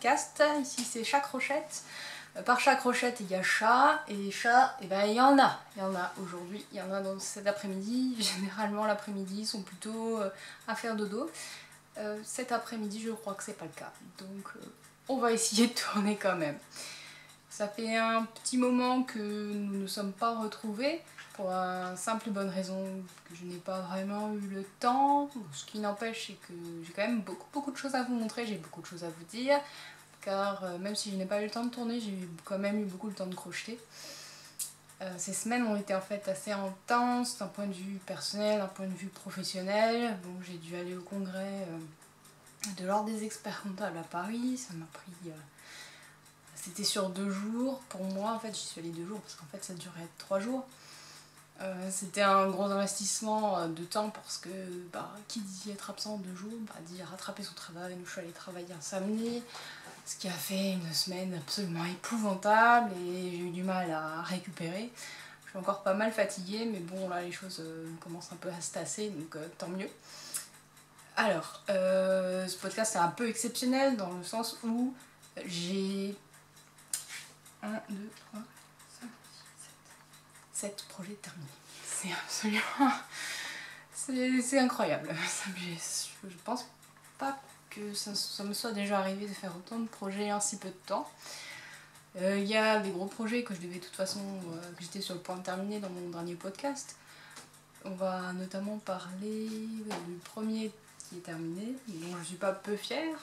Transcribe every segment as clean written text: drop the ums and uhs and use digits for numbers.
podcast. Ici c'est Chat Crochette. Par Chat Crochette il y a chat, et chat, et ben il y en a. Il y en a aujourd'hui, il y en a dans cet après-midi. Généralement l'après-midi ils sont plutôt à faire dodo. Cet après-midi je crois que c'est pas le cas. Donc on va essayer de tourner quand même. Ça fait un petit moment que nous ne sommes pas retrouvés. Pour une simple et bonne raison que je n'ai pas vraiment eu le temps. Ce qui n'empêche, c'est que j'ai quand même beaucoup de choses à vous montrer, j'ai beaucoup de choses à vous dire. Car même si je n'ai pas eu le temps de tourner, j'ai quand même eu beaucoup le temps de crocheter. Ces semaines ont été en fait assez intenses d'un point de vue personnel, d'un point de vue professionnel. Bon, j'ai dû aller au congrès de l'Ordre des experts comptables à Paris. Ça m'a pris... C'était sur 2 jours. Pour moi, en fait, j'y suis allée 2 jours parce qu'en fait, ça durait 3 jours. C'était un gros investissement de temps parce que qui dit être absent 2 jours, dit rattraper son travail. Nous, je suis allée travailler un samedi, ce qui a fait une semaine absolument épouvantable et j'ai eu du mal à récupérer. Je suis encore pas mal fatiguée, mais bon là les choses commencent un peu à se tasser, donc tant mieux. Alors, ce podcast est un peu exceptionnel dans le sens où j'ai 1, 2, 3, 5, 6, 7 projets terminés. C'est absolument... C'est incroyable. Je pense pas que ça me soit déjà arrivé de faire autant de projets en si peu de temps. Il y a des gros projets que je devais de toute façon, que j'étais sur le point de terminer dans mon dernier podcast. On va notamment parler du premier qui est terminé, dont je suis pas peu fière.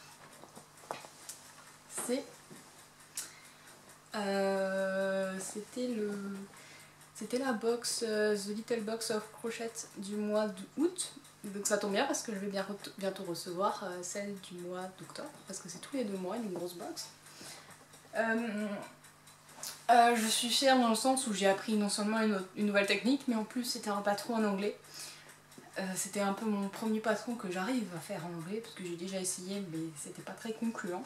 C'était la box, The Little Box of Crochet du mois d'août. Donc ça tombe bien parce que je vais bientôt recevoir celle du mois d'octobre, parce que c'est tous les 2 mois une grosse box. Je suis fière dans le sens où j'ai appris non seulement une nouvelle technique, mais en plus c'était un patron en anglais. C'était un peu mon premier patron que j'arrive à faire en anglais, parce que j'ai déjà essayé mais c'était pas très concluant.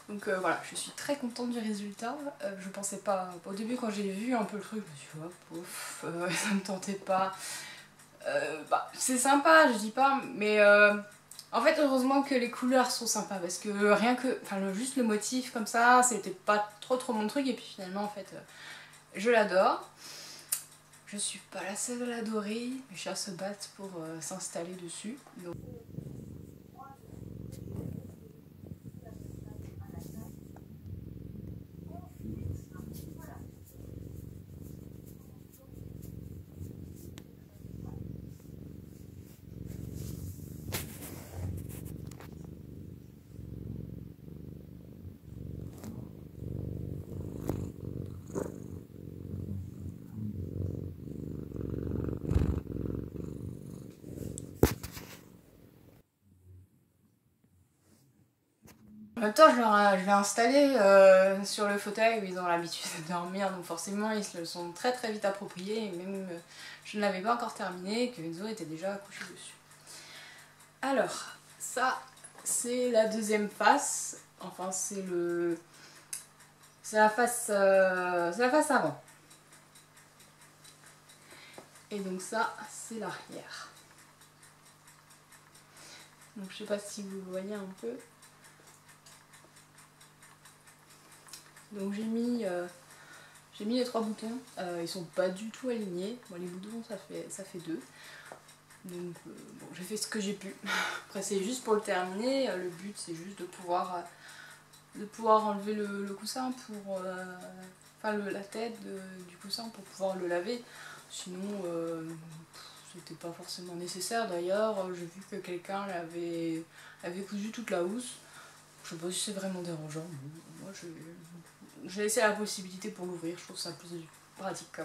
Donc voilà, je suis très contente du résultat. Je pensais pas... Au début quand j'ai vu un peu le truc, je me suis dit oh, pouf, ça me tentait pas. C'est sympa, je dis pas, mais en fait heureusement que les couleurs sont sympas, parce que rien que... juste le motif comme ça, c'était pas trop mon truc, et puis finalement en fait je l'adore. Je suis pas la seule à l'adorer, mes chats se battent pour s'installer dessus. Donc... En même temps, je l'ai installé sur le fauteuil où ils ont l'habitude de dormir, donc forcément ils se le sont très vite appropriés, et même je ne l'avais pas encore terminé, que Enzo était déjà couché dessus. Alors, ça c'est la deuxième face, enfin c'est la face avant. Et donc ça c'est l'arrière. Donc je sais pas si vous voyez un peu. Donc j'ai mis les 3 boutons, ils sont pas du tout alignés. Bon, les boutons ça fait 2. Donc bon, j'ai fait ce que j'ai pu. Après c'est juste pour le terminer, le but c'est juste de pouvoir enlever le coussin pour... la tête du coussin pour pouvoir le laver. Sinon c'était pas forcément nécessaire. D'ailleurs j'ai vu que quelqu'un avait cousu toute la housse. Je sais pas si c'est vraiment dérangeant, mais moi j'ai laissé la possibilité pour l'ouvrir, je trouve ça plus pratique quand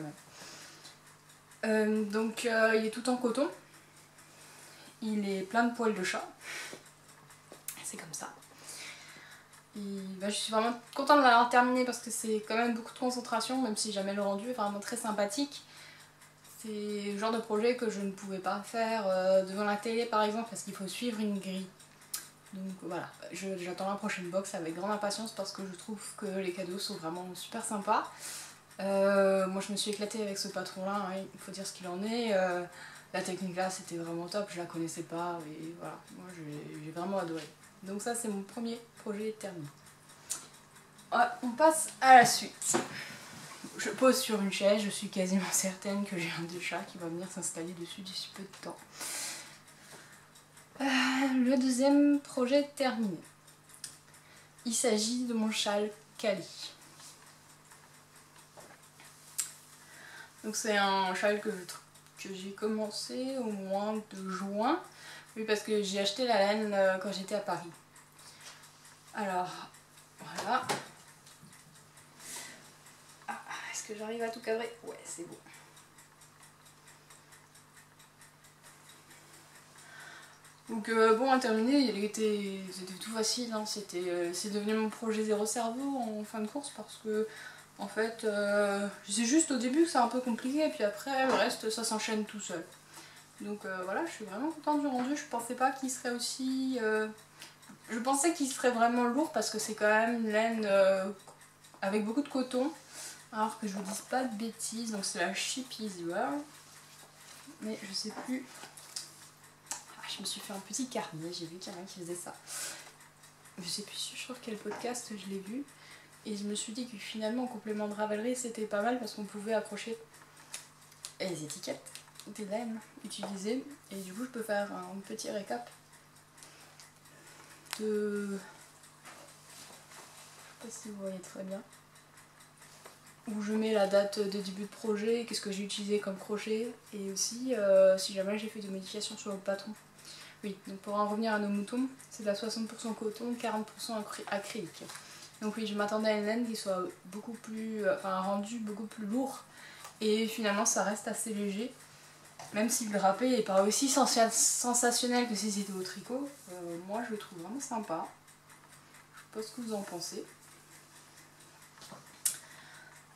même. Donc il est tout en coton, il est plein de poils de chat, c'est comme ça. Je suis vraiment contente de l'avoir terminé parce que c'est quand même beaucoup de concentration, même si jamais le rendu est vraiment très sympathique. C'est le genre de projet que je ne pouvais pas faire devant la télé par exemple, parce qu'il faut suivre une grille. Donc voilà, j'attends la prochaine box avec grande impatience parce que je trouve que les cadeaux sont vraiment super sympas. Moi je me suis éclatée avec ce patron là, hein, il faut dire ce qu'il en est. La technique là c'était vraiment top, je la connaissais pas et voilà, moi j'ai vraiment adoré. Donc ça c'est mon premier projet terminé. on passe à la suite. Je pose sur une chaise, je suis quasiment certaine que j'ai un des chats qui va venir s'installer dessus d'ici peu de temps. Le deuxième projet terminé. Il s'agit de mon châle Kali. Donc c'est un châle que j'ai commencé au mois de juin. Oui, parce que j'ai acheté la laine quand j'étais à Paris. Alors, voilà. Ah, est-ce que j'arrive à tout cadrer? Ouais, c'est bon. Donc bon, à terminer, c'était tout facile, hein. C'est devenu mon projet zéro cerveau en fin de course parce que en fait, c'est juste au début que c'est un peu compliqué et puis après le reste ça s'enchaîne tout seul. Donc voilà, je suis vraiment contente du rendu. Je pensais pas qu'il serait aussi... Je pensais qu'il serait vraiment lourd parce que c'est quand même une laine avec beaucoup de coton. Alors que je vous dise pas de bêtises, donc c'est la Sheep Easy Wear. Mais je sais plus... Je me suis fait un petit carnet, j'ai vu qu'il y en a qui faisait ça. Je sais plus sur quel podcast je l'ai vu. Et je me suis dit que finalement en complément de Ravelry c'était pas mal parce qu'on pouvait accrocher les étiquettes des laines utilisées. Et du coup je peux faire un petit récap de... Je sais pas si vous voyez très bien. Où je mets la date de début de projet, qu'est-ce que j'ai utilisé comme crochet. Et aussi si jamais j'ai fait des modifications sur le patron. Oui, donc pour en revenir à nos moutons, c'est de la 60% coton, 40% acrylique. Donc oui, je m'attendais à une laine qui soit beaucoup plus, un rendu beaucoup plus lourd. Et finalement ça reste assez léger. Même si le drapé n'est pas aussi sensationnel que si c'était au tricot, moi je le trouve vraiment sympa. Je sais pas ce que vous en pensez.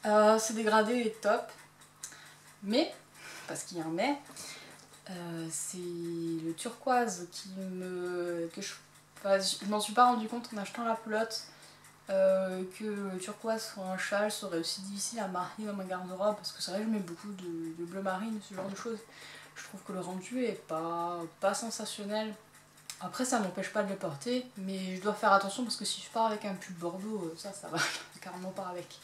Ce dégradé est top. Mais, parce qu'il y a un mais, c'est le turquoise je m'en suis pas rendu compte en achetant la pelote que le turquoise sur un châle serait aussi difficile à marier dans ma garde-robe parce que c'est vrai que je mets beaucoup de bleu marine, ce genre de choses. Je trouve que le rendu est pas sensationnel. Après ça m'empêche pas de le porter, mais je dois faire attention parce que si je pars avec un pull bordeaux, ça va carrément pas avec.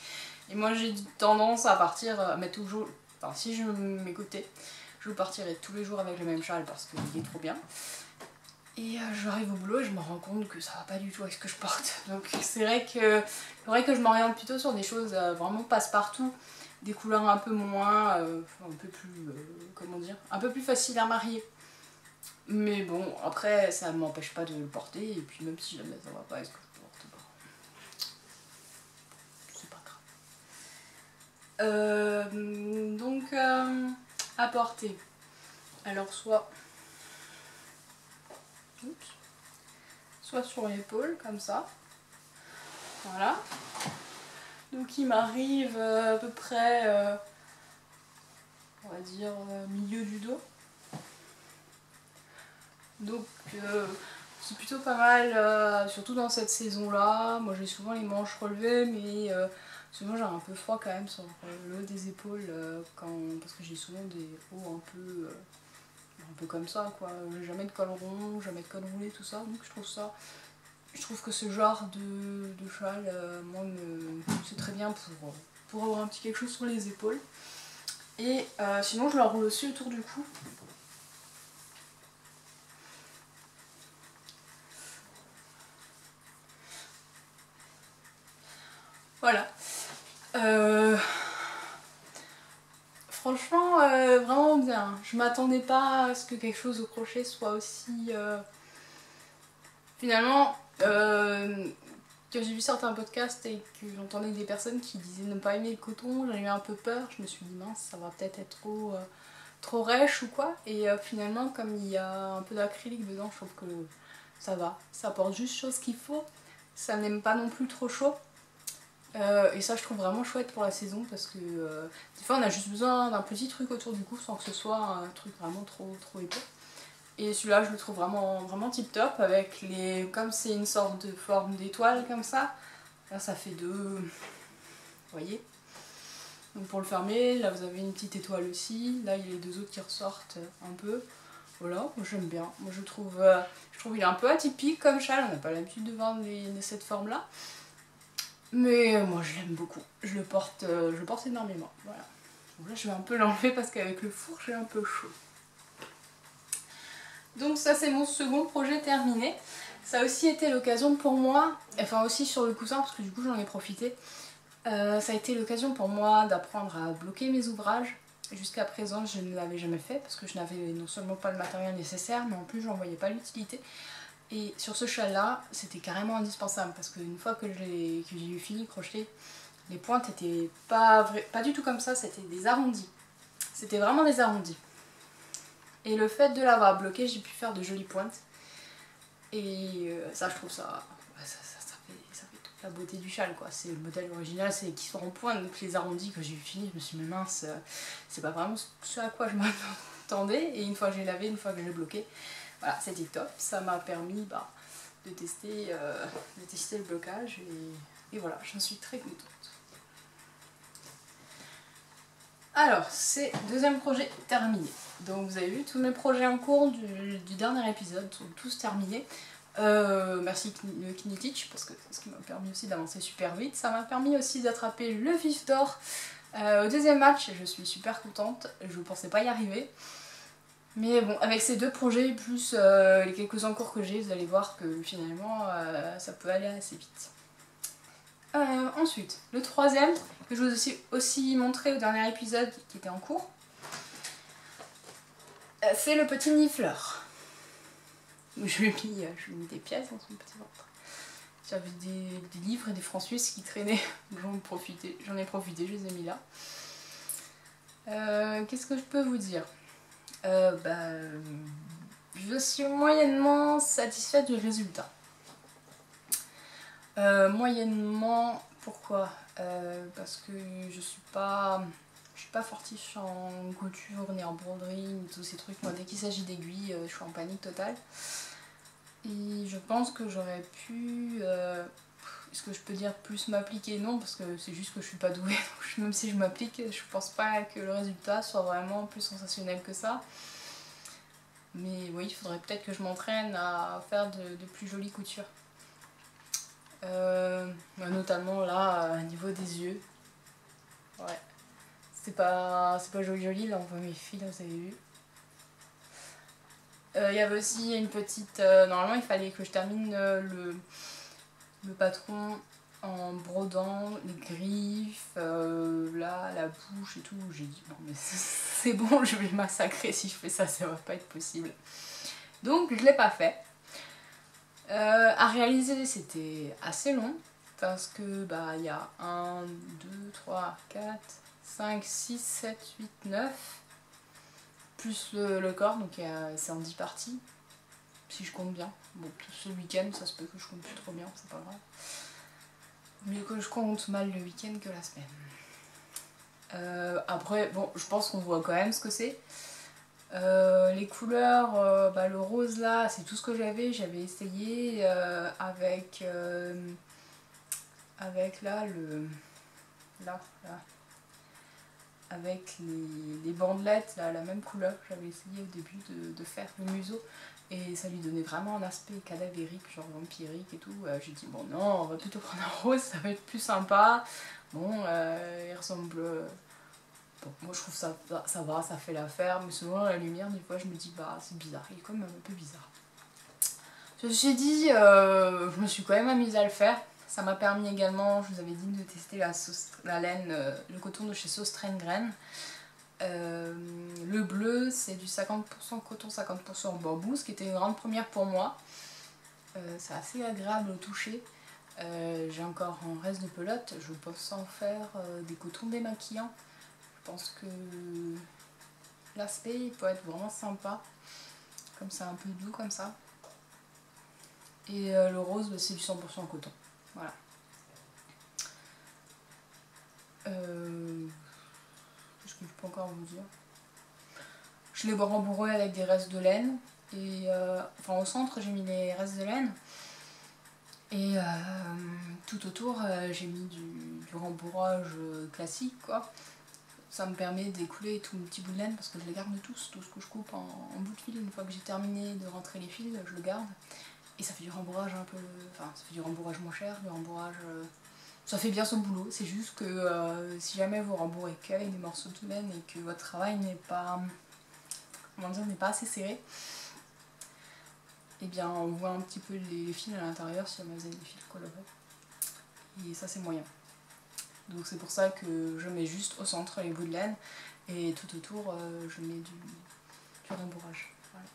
Et moi j'ai tendance à partir, à mettre toujours, enfin si je m'écoutais, je partirai tous les jours avec le même châle parce qu'il est trop bien. Et j'arrive au boulot et je me rends compte que ça va pas du tout avec ce que je porte. Donc c'est vrai que je m'oriente plutôt sur des choses vraiment passe-partout, des couleurs un peu moins, un peu plus, comment dire, un peu plus facile à marier. Mais bon, après ça m'empêche pas de le porter et puis même si jamais ça va pas avec ce que je porte, bah, c'est pas grave. Donc à porter. Alors soit sur l'épaule comme ça, voilà. Donc il m'arrive à peu près, on va dire milieu du dos. Donc c'est plutôt pas mal, surtout dans cette saison là. Moi j'ai souvent les manches relevées, mais souvent j'ai un peu froid quand même sur le haut des épaules parce que j'ai souvent des hauts un peu comme ça quoi. Jamais de col rond, jamais de col roulé, tout ça. Donc je trouve que ce genre de châle, moi c'est très bien pour avoir un petit quelque chose sur les épaules. Et sinon je l'enroule aussi autour du cou. Voilà. Franchement, vraiment bien. Je m'attendais pas à ce que quelque chose au crochet soit aussi... Finalement, quand j'ai vu certains podcasts et que j'entendais des personnes qui disaient ne pas aimer le coton, j'en ai eu un peu peur. Je me suis dit mince, ça va peut-être être trop rêche ou quoi. Et finalement, comme il y a un peu d'acrylique dedans, je trouve que ça va. Ça porte juste chose qu'il faut. Ça n'aime pas non plus trop chaud. Et ça je trouve vraiment chouette pour la saison parce que des fois on a juste besoin d'un petit truc autour du cou sans que ce soit un truc vraiment trop épais. Et celui-là je le trouve vraiment tip top avec les... comme c'est une sorte de forme d'étoile comme ça, là ça fait deux, vous voyez. Donc pour le fermer, là vous avez une petite étoile aussi, là il y a les deux autres qui ressortent un peu. Voilà, moi j'aime bien, moi je trouve il est un peu atypique comme châle, on n'a pas l'habitude de voir de cette forme là. Mais moi je l'aime beaucoup, je le porte énormément, voilà. Donc là je vais un peu l'enlever parce qu'avec le four j'ai un peu chaud. Donc ça c'est mon second projet terminé. Ça a aussi été l'occasion pour moi, enfin aussi sur le coussin parce que du coup j'en ai profité. Ça a été l'occasion pour moi d'apprendre à bloquer mes ouvrages. Jusqu'à présent je ne l'avais jamais fait parce que je n'avais non seulement pas le matériel nécessaire mais en plus j'en voyais pas l'utilité. Et sur ce châle là c'était carrément indispensable parce qu'une fois que j'ai eu fini de crocheter, les pointes étaient pas du tout comme ça, c'était des arrondis. C'était vraiment des arrondis. Et le fait de l'avoir bloqué, j'ai pu faire de jolies pointes. Et ça, je trouve ça fait toute la beauté du châle, quoi. C'est le modèle original, c'est qu'ils sont en pointe, donc les arrondis que j'ai eu fini, je me suis dit, mais mince, c'est pas vraiment ce à quoi je m'attendais. Et une fois que j'ai lavé, une fois que j'ai bloqué, voilà, c'était top. Ça m'a permis de tester le blocage et voilà, j'en suis très contente. Alors, c'est deuxième projet terminé. Donc vous avez vu, tous mes projets en cours du dernier épisode sont tous terminés. Merci Kinetich parce que c'est ce qui m'a permis aussi d'avancer super vite. Ça m'a permis aussi d'attraper le vif d'or au deuxième match et je suis super contente. Je ne pensais pas y arriver. Mais bon, avec ces deux projets plus les quelques encours que j'ai, vous allez voir que finalement ça peut aller assez vite. Ensuite, le troisième, que je vous ai aussi montré au dernier épisode qui était en cours, c'est le petit nifleur. Je lui ai mis des pièces dans son petit ventre. J'avais des livres et des francs suisses qui traînaient, j'en ai profité, je les ai mis là. Qu'est-ce que je peux vous dire? Je suis moyennement satisfaite du résultat. Moyennement, pourquoi? Parce que je suis pas fortiche en couture, ni en broderie, ni tous ces trucs. Moi, dès qu'il s'agit d'aiguilles, je suis en panique totale. Et je pense que j'aurais pu... est-ce que je peux dire plus m'appliquer? Non, parce que c'est juste que je suis pas douée. Donc même si je m'applique, je pense pas que le résultat soit vraiment plus sensationnel que ça. Mais oui, il faudrait peut-être que je m'entraîne à faire de plus jolies coutures. Notamment là, au niveau des yeux. Ouais. C'est pas joli, là on voit mes fils, vous avez vu. Il y avait aussi une petite... normalement il fallait que je termine le patron en brodant les griffes, là, la bouche et tout. J'ai dit non mais c'est bon, je vais le massacrer si je fais ça, ça va pas être possible. Donc je l'ai pas fait. À réaliser c'était assez long parce que il y a 1, 2, 3, 4, 5, 6, 7, 8, 9 plus le corps, donc c'est en 10 parties si je compte bien. Bon, ce week-end ça se peut que je compte plus trop bien, c'est pas grave. Mieux que je compte mal le week-end que la semaine. Après, bon, je pense qu'on voit quand même ce que c'est. Les couleurs, le rose là, c'est tout ce que j'avais essayé avec là, avec les bandelettes, là, la même couleur que j'avais essayé au début de faire le museau. Et ça lui donnait vraiment un aspect cadavérique, genre vampirique et tout. J'ai dit bon non, on va plutôt prendre un rose, ça va être plus sympa. Bon, il ressemble... Bon, moi je trouve ça va, ça fait l'affaire, mais selon la lumière, des fois je me dis c'est bizarre, il est quand même un peu bizarre. Ceci dit, je me suis quand même amusée à le faire. Ça m'a permis également, je vous avais dit, de tester la laine, le coton de chez Sauce Train Grain. Le bleu, c'est du 50% coton, 50% bambou, ce qui était une grande première pour moi. C'est assez agréable au toucher. J'ai encore un reste de pelote, je pense en faire des cotons démaquillants. Je pense que l'aspect peut être vraiment sympa, comme c'est un peu doux comme ça. Et le rose, c'est du 100% coton. Voilà. Qu'est-ce que je peux encore vous dire? Je l'ai rembourré avec des restes de laine. Et enfin au centre j'ai mis les restes de laine. Et tout autour j'ai mis du rembourrage classique quoi. Ça me permet d'écouler tous mes petits bouts de laine parce que je les garde tous, tout ce que je coupe en bout de fil. Une fois que j'ai terminé de rentrer les fils, je le garde. Et ça fait du rembourrage un peu... Enfin, ça fait du rembourrage moins cher, du rembourrage ça fait bien son boulot. C'est juste que si jamais vous rembourrez qu'avec des morceaux de laine et que votre travail n'est pas, comment dire, n'est pas assez serré, et bien on voit un petit peu les fils à l'intérieur si jamais vous avez des fils colorés. Et ça c'est moyen. Donc c'est pour ça que je mets juste au centre les bouts de laine et tout autour je mets du rembourrage. Voilà.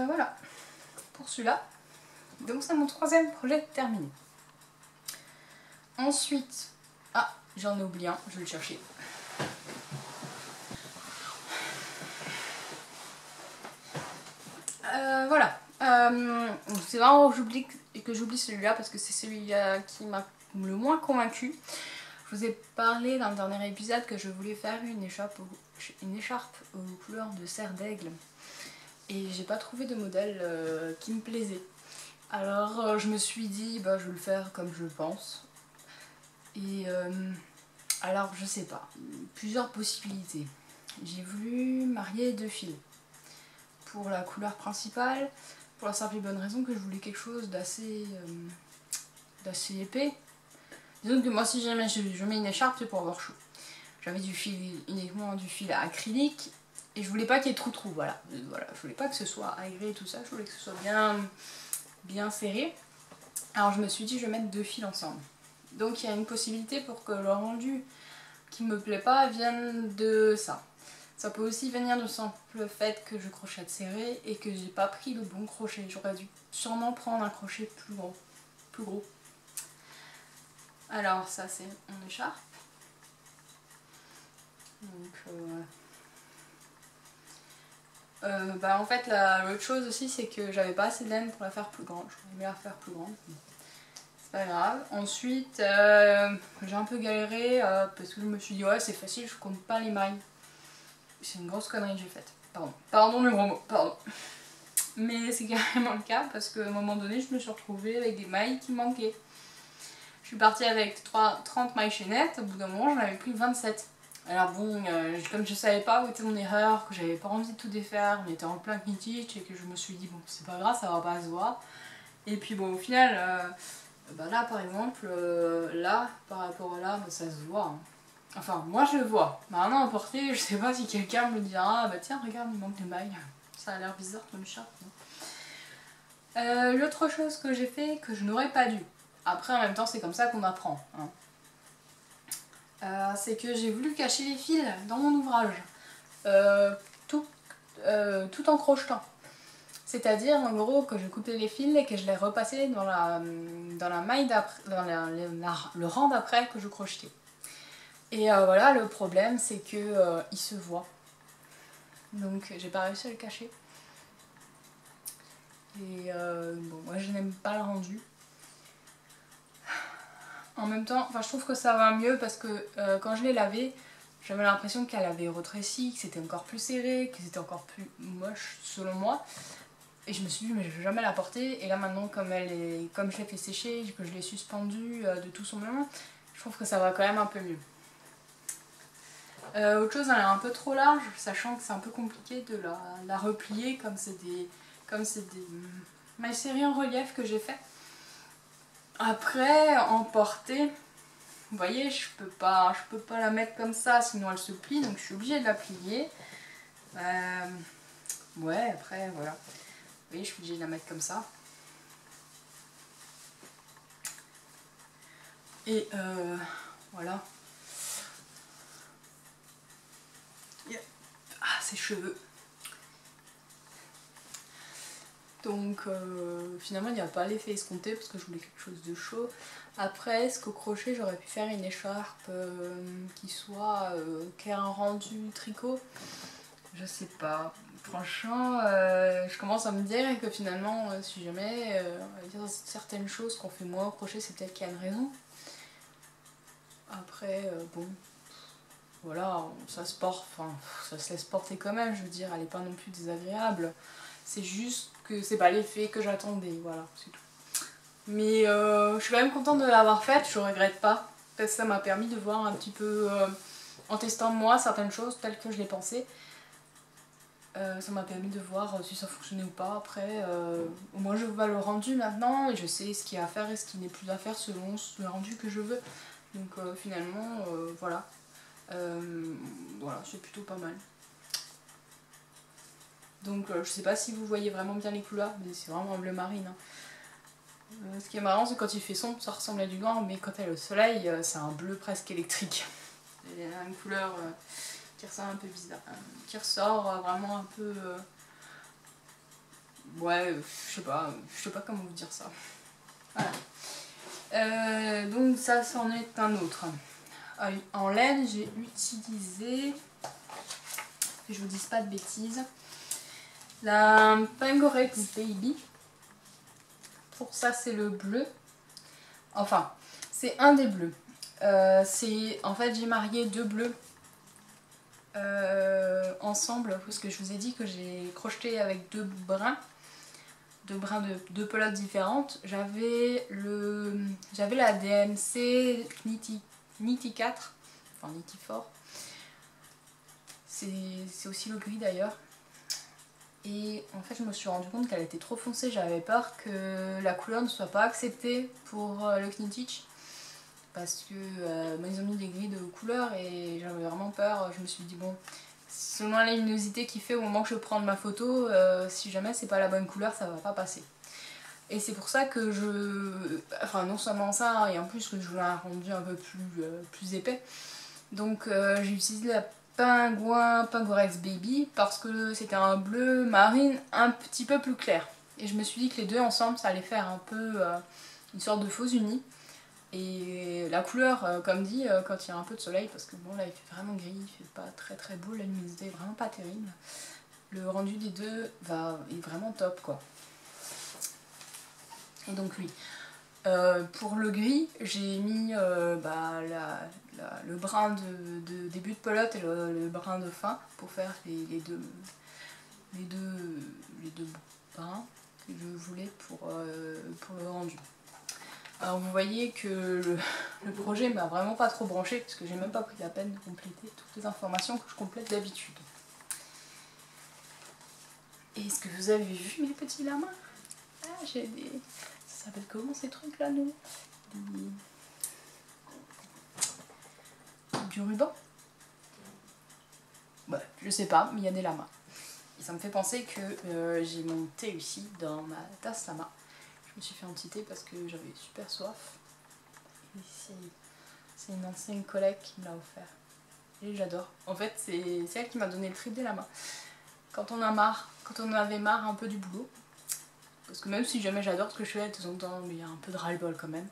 Voilà pour celui-là. Donc c'est mon troisième projet terminé. Ensuite, ah j'en ai oublié un, je vais le chercher. Voilà. C'est vraiment que j'oublie celui-là parce que c'est celui-là qui m'a le moins convaincu. Je vous ai parlé dans le dernier épisode que je voulais faire une écharpe aux couleurs de cerf d'aigle. Et j'ai pas trouvé de modèle qui me plaisait. Alors je me suis dit, bah, je vais le faire comme je pense. Et alors je sais pas, plusieurs possibilités. J'ai voulu marier deux fils. Pour la couleur principale, pour la simple et bonne raison que je voulais quelque chose d'assez épais. Disons que moi si jamais je mets une écharpe c'est pour avoir chaud. J'avais uniquement du fil acrylique et je voulais pas qu'il y ait trou, voilà. Je voulais pas que ce soit aéré et tout ça, je voulais que ce soit bien serré. Alors je me suis dit je vais mettre deux fils ensemble. Donc il y a une possibilité pour que le rendu qui me plaît pas vienne de ça. Ça peut aussi venir du simple fait que je crochette serré et que j'ai pas pris le bon crochet. J'aurais dû sûrement prendre un crochet plus gros. Alors ça c'est mon écharpe. Donc bah en fait l'autre chose aussi c'est que j'avais pas assez de laine pour la faire plus grande. J'aurais aimé la faire plus grande. C'est pas grave. Ensuite j'ai un peu galéré parce que je me suis dit ouais c'est facile, je compte pas les mailles. C'est une grosse connerie que j'ai faite. Pardon le gros mot, pardon. Mais c'est carrément le cas parce qu'à un moment donné, je me suis retrouvée avec des mailles qui manquaient. Je suis partie avec 30 mailles chaînettes, au bout d'un moment j'en avais pris 27. Alors bon, comme je savais pas où était mon erreur, que j'avais pas envie de tout défaire, on était en plein Knittich et que je me suis dit bon c'est pas grave, ça va pas se voir. Et puis bon au final, bah là par exemple, là par rapport à là, bah, ça se voit. Hein. Enfin, moi je le vois. Maintenant, à porter, je sais pas si quelqu'un me dira ah bah tiens, regarde, il manque des mailles. Ça a l'air bizarre comme écharpe. L'autre chose que j'ai fait, que je n'aurais pas dû. Après, en même temps, c'est comme ça qu'on apprend. Hein. C'est que j'ai voulu cacher les fils dans mon ouvrage. Tout en crochetant. C'est-à-dire, en gros, que je coupais les fils et que je les repassais dans la maille d'après, dans le rang d'après que je crochetais. Et voilà, le problème c'est que il se voit. Donc j'ai pas réussi à le cacher. Et bon, moi je n'aime pas le rendu. En même temps, je trouve que ça va mieux parce que quand je l'ai lavé, j'avais l'impression qu'elle avait rétréci, que c'était encore plus serré, que c'était encore plus moche selon moi. Et je me suis dit mais je vais jamais la porter. Et là maintenant comme je l'ai fait sécher, que je l'ai suspendue de tout son long, je trouve que ça va quand même un peu mieux. Autre chose, elle est un peu trop large, sachant que c'est un peu compliqué de la replier comme c'est des mailles serrées en relief que j'ai fait. Après, en portée, vous voyez, je peux pas la mettre comme ça, sinon elle se plie, donc je suis obligée de la plier. Ouais, après, voilà. Vous voyez, je suis obligée de la mettre comme ça. Et voilà. Ah, ses cheveux. Donc finalement il n'y a pas l'effet escompté parce que je voulais quelque chose de chaud. Après, est-ce qu'au crochet j'aurais pu faire une écharpe qui ait un rendu tricot? Je sais pas. Franchement, je commence à me dire que finalement, si jamais on va dire certaines choses qu'on fait moins au crochet, c'est peut-être qu'il y a une raison. Après, bon, voilà, ça se laisse porter quand même, je veux dire, elle n'est pas non plus désagréable. C'est juste que c'est pas l'effet que j'attendais, voilà, c'est tout. Mais je suis quand même contente de l'avoir faite, je regrette pas, parce que ça m'a permis de voir un petit peu en testant moi certaines choses telles que je les pensais. Ça m'a permis de voir si ça fonctionnait ou pas. Après, au moins je vois le rendu maintenant et je sais ce qu'il y a à faire et ce qui n'est plus à faire selon le rendu que je veux. Donc finalement, voilà. Voilà, c'est plutôt pas mal. Donc je sais pas si vous voyez vraiment bien les couleurs, mais c'est vraiment un bleu marine. Hein. Ce qui est marrant, c'est quand il fait sombre, ça ressemble à du noir, mais quand il y a le soleil, c'est un bleu presque électrique. Il y a une couleur qui ressort un peu bizarre, qui ressort vraiment un peu... ouais, je sais pas comment vous dire ça. Voilà. Donc ça, c'en est un autre. En laine, j'ai utilisé, que je vous dise pas de bêtises, la Pengorex Baby. Pour ça, c'est le bleu. Enfin, c'est un des bleus. En fait, j'ai marié deux bleus ensemble, parce que je vous ai dit que j'ai crocheté avec deux brins de deux pelotes différentes. J'avais la DMC Nitty 4, enfin Nitty 4. C'est aussi le gris d'ailleurs. Et en fait, je me suis rendu compte qu'elle était trop foncée. J'avais peur que la couleur ne soit pas acceptée pour le Knittich. Parce que ils ont mis des grilles de couleurs et j'avais vraiment peur. Je me suis dit, bon, selon la luminosité qu'il fait au moment que je prends ma photo, si jamais c'est pas la bonne couleur, ça va pas passer. Et c'est pour ça que enfin, non seulement ça, et en plus que je voulais un rendu un peu plus épais. Donc j'ai utilisé la Pengorex Baby parce que c'était un bleu marine un petit peu plus clair. Et je me suis dit que les deux ensemble, ça allait faire un peu une sorte de faux uni. Et la couleur, comme dit, quand il y a un peu de soleil, parce que bon là il fait vraiment gris, il fait pas très beau, la luminosité est vraiment pas terrible. Le rendu des deux est vraiment top quoi. Et donc oui. Pour le gris, j'ai mis le brin de début de pelote et le brin de fin pour faire les deux brins que je voulais pour le rendu. Alors vous voyez que le projet m'a vraiment pas trop branché parce que j'ai même pas pris la peine de compléter toutes les informations que je complète d'habitude. Est-ce que vous avez vu mes petits lamas? Ah, j'ai des... Ça s'appelle comment ces trucs là, nous? Du ruban? Bah, je sais pas, mais il y a des lamas. Et ça me fait penser que j'ai mon thé ici dans ma tasse lama. Je me suis fait un petit thé parce que j'avais super soif. Et c'est une ancienne collègue qui me l'a offert. Et j'adore. En fait, c'est elle qui m'a donné le trip des lamas. Quand on avait marre un peu du boulot, parce que même si jamais j'adore ce que je fais de temps en temps, il y a un peu de ras-le-bol quand même.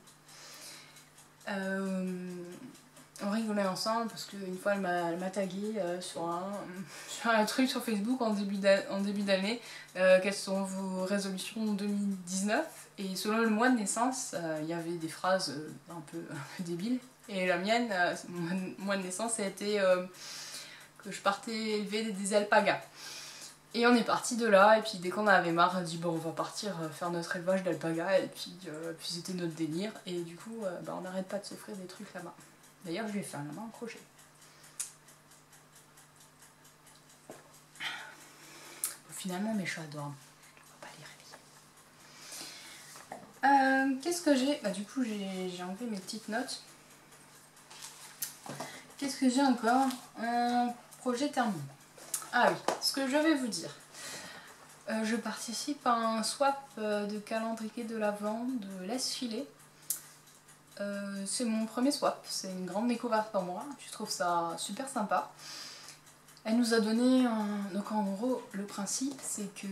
On rigolait ensemble parce qu'une fois elle m'a tagué sur un truc sur Facebook en début d'année. Quelles sont vos résolutions 2019? Et selon le mois de naissance, il y avait des phrases un peu débiles. Et la mienne, mon mois de naissance, a été que je partais élever des alpagas. Et on est parti de là, et puis dès qu'on en avait marre, on a dit bon, on va partir faire notre élevage d'alpagas, et puis c'était notre délire. Et du coup, on n'arrête pas de s'offrir des trucs là-bas. D'ailleurs, je vais faire la main en crochet. Finalement, mes chats dorment. On va pas les réveiller. Qu'est-ce que j'ai? Du coup, j'ai enlevé mes petites notes. Qu'est-ce que j'ai encore? Un projet terminé. Ah oui, ce que je vais vous dire. Je participe à un swap de calendrier de l'Avent de Laisse-Filer. C'est mon premier swap, c'est une grande découverte pour moi, je trouve ça super sympa. Elle nous a donné donc en gros le principe c'est que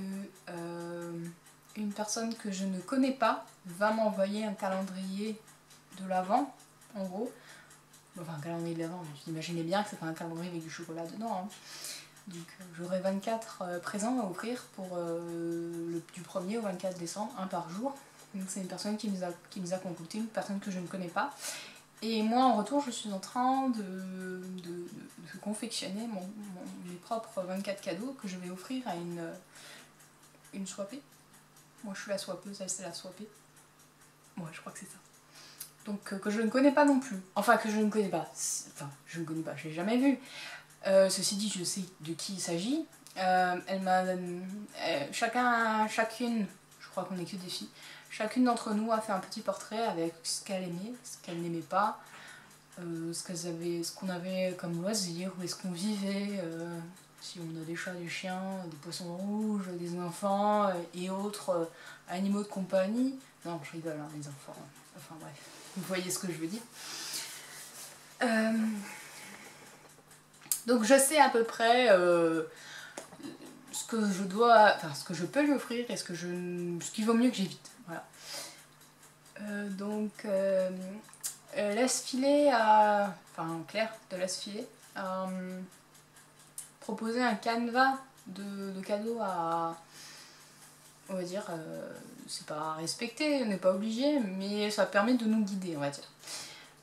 une personne que je ne connais pas va m'envoyer un calendrier de l'Avent, en gros. Enfin un calendrier de l'Avent, vous imaginez bien que c'est pas un calendrier avec du chocolat dedans. Hein. Donc j'aurai 24 présents à offrir pour du 1er au 24 décembre, un par jour. Donc c'est une personne qui nous a concocté, une personne que je ne connais pas. Et moi en retour je suis en train de confectionner mes propres 24 cadeaux que je vais offrir à une swappée. Moi je suis la swappeuse, elle c'est la swappée. Ouais je crois que c'est ça. donc que je ne connais pas non plus. Enfin, que je ne connais pas. Enfin, je ne connais pas, je l'ai jamais vue. Ceci dit, je sais de qui il s'agit. Elle m'a... chacune, je crois qu'on est que des filles, chacune d'entre nous a fait un petit portrait avec ce qu'elle aimait, ce qu'elle n'aimait pas, ce qu'on avait comme loisir, où est-ce qu'on vivait, si on a des chats, des chiens, des poissons rouges, des enfants et autres animaux de compagnie. Non, je rigole, hein, les enfants. Enfin bref, vous voyez ce que je veux dire. Donc je sais à peu près ce que je dois, enfin ce que je peux lui offrir et ce qu'il vaut mieux que j'évite. Voilà. Laisse filer à, enfin Claire de Laisse filer a proposé un canevas de cadeaux à, on va dire, c'est pas à respecter, on n'est pas obligé, mais ça permet de nous guider, on va dire.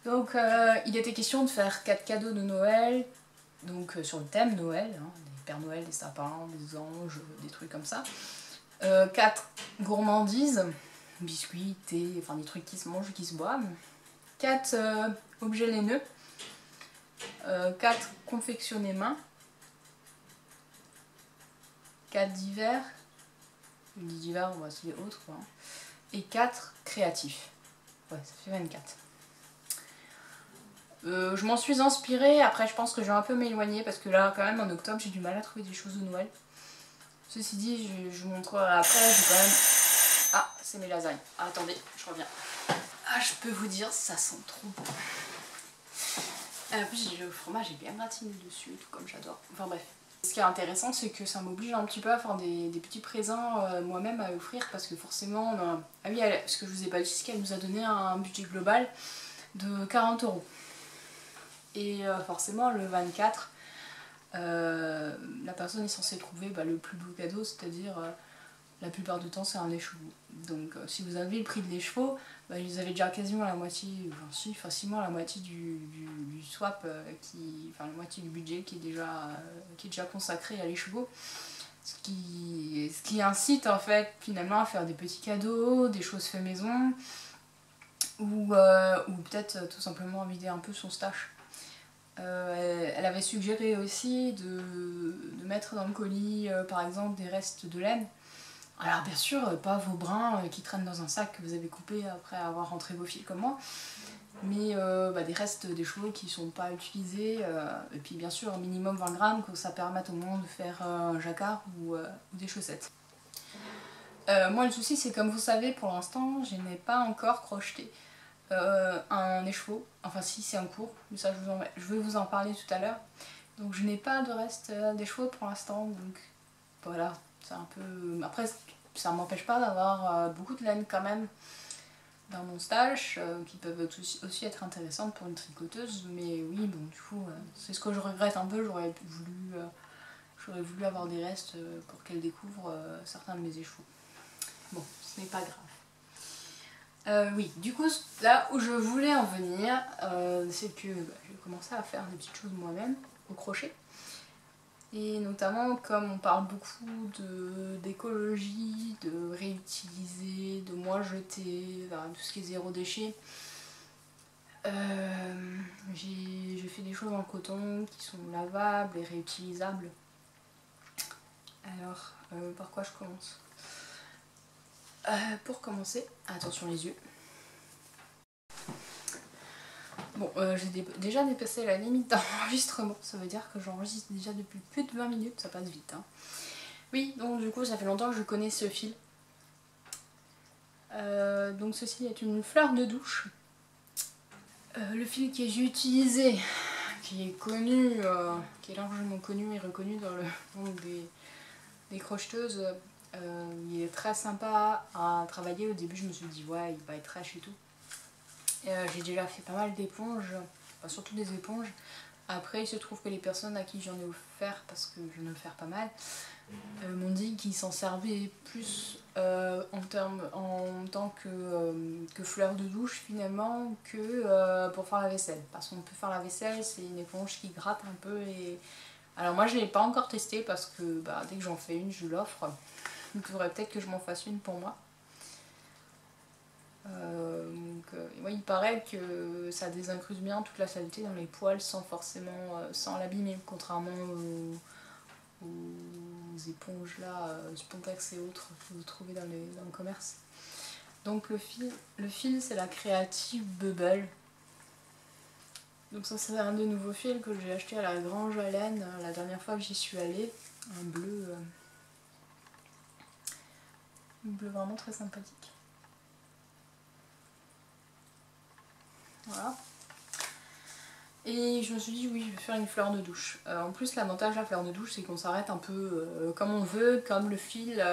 Donc il était question de faire 4 cadeaux de Noël, donc sur le thème Noël, hein, des Pères Noël, des sapins, des anges, des trucs comme ça. 4 gourmandises, biscuits, thé, enfin des trucs qui se mangent, qui se boivent. 4 objets laineux. 4 confectionnés main. 4 divers. Je dis divers, on va se dire autres quoi. Et 4 créatifs. Ouais, ça fait 24. Je m'en suis inspirée, après je pense que je vais un peu m'éloigner parce que là quand même en octobre j'ai du mal à trouver des choses de Noël. Ceci dit, je vous montrerai après, j'ai quand même... Ah, c'est mes lasagnes. Ah, attendez, je reviens. Ah, je peux vous dire, ça sent trop bon. En plus, le fromage est bien gratiné dessus, tout comme j'adore. Enfin bref. Ce qui est intéressant, c'est que ça m'oblige un petit peu à faire des petits présents moi-même à offrir parce que forcément... Ah oui, ce que je vous ai pas dit, c'est qu'elle nous a donné un budget global de 40 €. Et forcément, le 24, la personne est censée trouver le plus beau cadeau, c'est-à-dire la plupart du temps c'est un écheveau. Donc si vous avez le prix de l'écheveau, ils avaient déjà quasiment la moitié, enfin si, facilement la moitié du swap, enfin la moitié du budget qui est déjà consacré à l'écheveau. Ce qui incite en fait finalement à faire des petits cadeaux, des choses fait maison, ou peut-être tout simplement à vider un peu son stash. Elle avait suggéré aussi de mettre dans le colis par exemple des restes de laine. Alors bien sûr, pas vos brins qui traînent dans un sac que vous avez coupé après avoir rentré vos fils comme moi, mais des restes des cheveux qui sont pas utilisés, et puis bien sûr un minimum 20 grammes que ça permette au moins de faire un jacquard ou des chaussettes. Moi le souci c'est comme vous savez pour l'instant je n'ai pas encore crocheté un écheveau, enfin si c'est en cours, mais ça je vais vous en parler tout à l'heure. Donc je n'ai pas de reste d'écheveau pour l'instant, donc voilà, c'est un peu... Après ça ne m'empêche pas d'avoir beaucoup de laine quand même dans mon stash, qui peuvent aussi être intéressantes pour une tricoteuse, mais oui, bon du coup c'est ce que je regrette un peu, j'aurais voulu avoir des restes pour qu'elle découvre certains de mes écheveaux. Bon, ce n'est pas grave. Oui, du coup, là où je voulais en venir, c'est que j'ai commencé à faire des petites choses moi-même, au crochet. Et notamment, comme on parle beaucoup d'écologie, de réutiliser, de moins jeter, tout ce qui est zéro déchet, j'ai fait des choses en coton qui sont lavables et réutilisables. Alors, par quoi je commence ? Pour commencer, attention les yeux. Bon, j'ai déjà dépassé la limite d'enregistrement, ça veut dire que j'enregistre déjà depuis plus de 20 minutes, ça passe vite. Hein. Oui, donc du coup ça fait longtemps que je connais ce fil. Donc ceci est une fleur de douche. Le fil que j'ai utilisé, qui est connu, qui est largement connu et reconnu dans le monde des crocheteuses, il est très sympa à travailler. Au début je me suis dit ouais il va être rêche et tout. J'ai déjà fait pas mal d'éponges, enfin, surtout des éponges. Après il se trouve que les personnes à qui j'en ai offert, parce que je viens de le faire pas mal, m'ont dit qu'ils s'en servaient plus en tant que fleur de douche finalement que pour faire la vaisselle. Parce qu'on peut faire la vaisselle, c'est une éponge qui gratte un peu et... Alors moi je ne l'ai pas encore testé parce que dès que j'en fais une je l'offre. Il faudrait peut-être que je m'en fasse une pour moi. Ouais, il paraît que ça désincruste bien toute la saleté dans les poils sans forcément sans l'abîmer, contrairement aux éponges là, Spontex et autres que vous trouvez dans le commerce. Donc le fil c'est la Creative Bubble. Donc ça c'est un des nouveaux fils que j'ai acheté à la Grange à Laine la dernière fois que j'y suis allée. Un bleu vraiment très sympathique. Voilà. Et je me suis dit oui, je vais faire une fleur de douche. En plus l'avantage de la fleur de douche c'est qu'on s'arrête un peu comme on veut, comme le fil.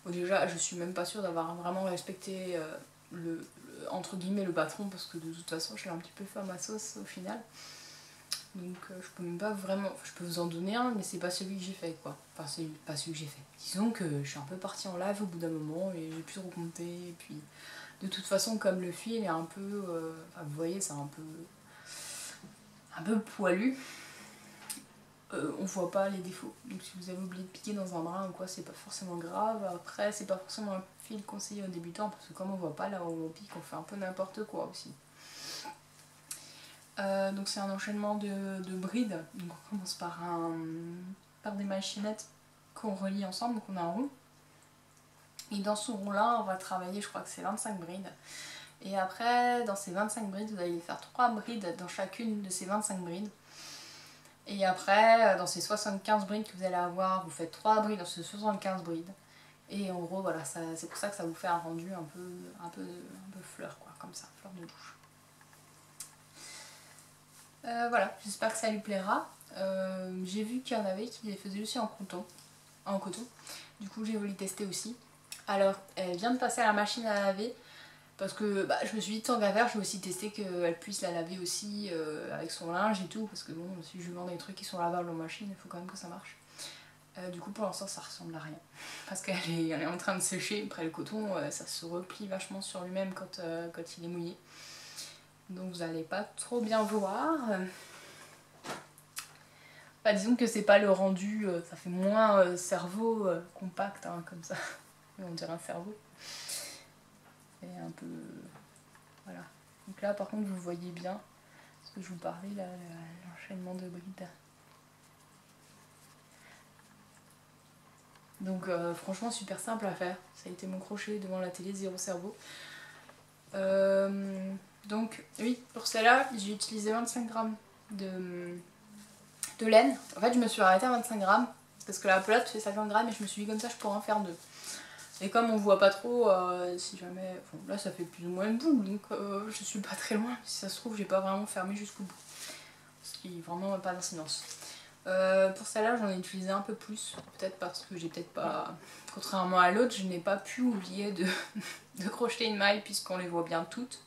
Bon, déjà je suis même pas sûre d'avoir vraiment respecté entre guillemets le patron parce que de toute façon je l'ai un petit peu fait à ma sauce au final. Donc je peux même pas vraiment, je peux vous en donner un mais c'est pas celui que j'ai fait quoi. Enfin c'est pas celui que j'ai fait. Disons que je suis un peu partie en live au bout d'un moment et j'ai pu recompter et puis de toute façon comme le fil est un peu, enfin, vous voyez c'est un peu poilu, on voit pas les défauts. Donc si vous avez oublié de piquer dans un brin ou quoi, c'est pas forcément grave. Après, c'est pas forcément un fil conseillé aux débutants parce que comme on voit pas là où on pique, on fait un peu n'importe quoi aussi. Donc c'est un enchaînement de brides. Donc on commence par des machinettes qu'on relie ensemble, donc on a un rond. Et dans ce rond là, on va travailler, je crois que c'est 25 brides. Et après, dans ces 25 brides, vous allez faire 3 brides dans chacune de ces 25 brides. Et après, dans ces 75 brides que vous allez avoir, vous faites 3 brides dans ces 75 brides. Et en gros, voilà, c'est pour ça que ça vous fait un rendu un peu fleur, quoi, comme ça, fleur de douche. Voilà, j'espère que ça lui plaira. J'ai vu qu'il y en avait qui les faisaient aussi en coton. Du coup, j'ai voulu tester aussi. Alors, elle vient de passer à la machine à laver. Parce que je me suis dit tant qu'à faire, je vais aussi tester qu'elle puisse la laver aussi avec son linge et tout. Parce que bon, si je vends des trucs qui sont lavables en machine, il faut quand même que ça marche. Du coup pour l'instant ça ressemble à rien. Parce qu'elle est en train de sécher. Après le coton, ça se replie vachement sur lui-même quand il est mouillé. Donc vous allez pas trop bien voir. Disons que c'est pas le rendu, ça fait moins cerveau compact hein, comme ça. On dirait un cerveau. Et un peu... Voilà. Donc là par contre vous voyez bien ce que je vous parlais, l'enchaînement de brides. Donc franchement super simple à faire. Ça a été mon crochet devant la télé, zéro cerveau. Donc oui, pour celle-là j'ai utilisé 25 grammes de laine. En fait je me suis arrêtée à 25 grammes parce que la pelote fait 50 grammes et je me suis dit comme ça je pourrais en faire deux. Et comme on voit pas trop, si jamais... Bon, là ça fait plus ou moins une boule, donc je suis pas très loin. Si ça se trouve, j'ai pas vraiment fermé jusqu'au bout. Ce qui vraiment n'a pas d'incidence. Pour celle-là, j'en ai utilisé un peu plus. Peut-être parce que j'ai peut-être pas... Contrairement à l'autre, je n'ai pas pu oublier de crocheter une maille puisqu'on les voit bien toutes.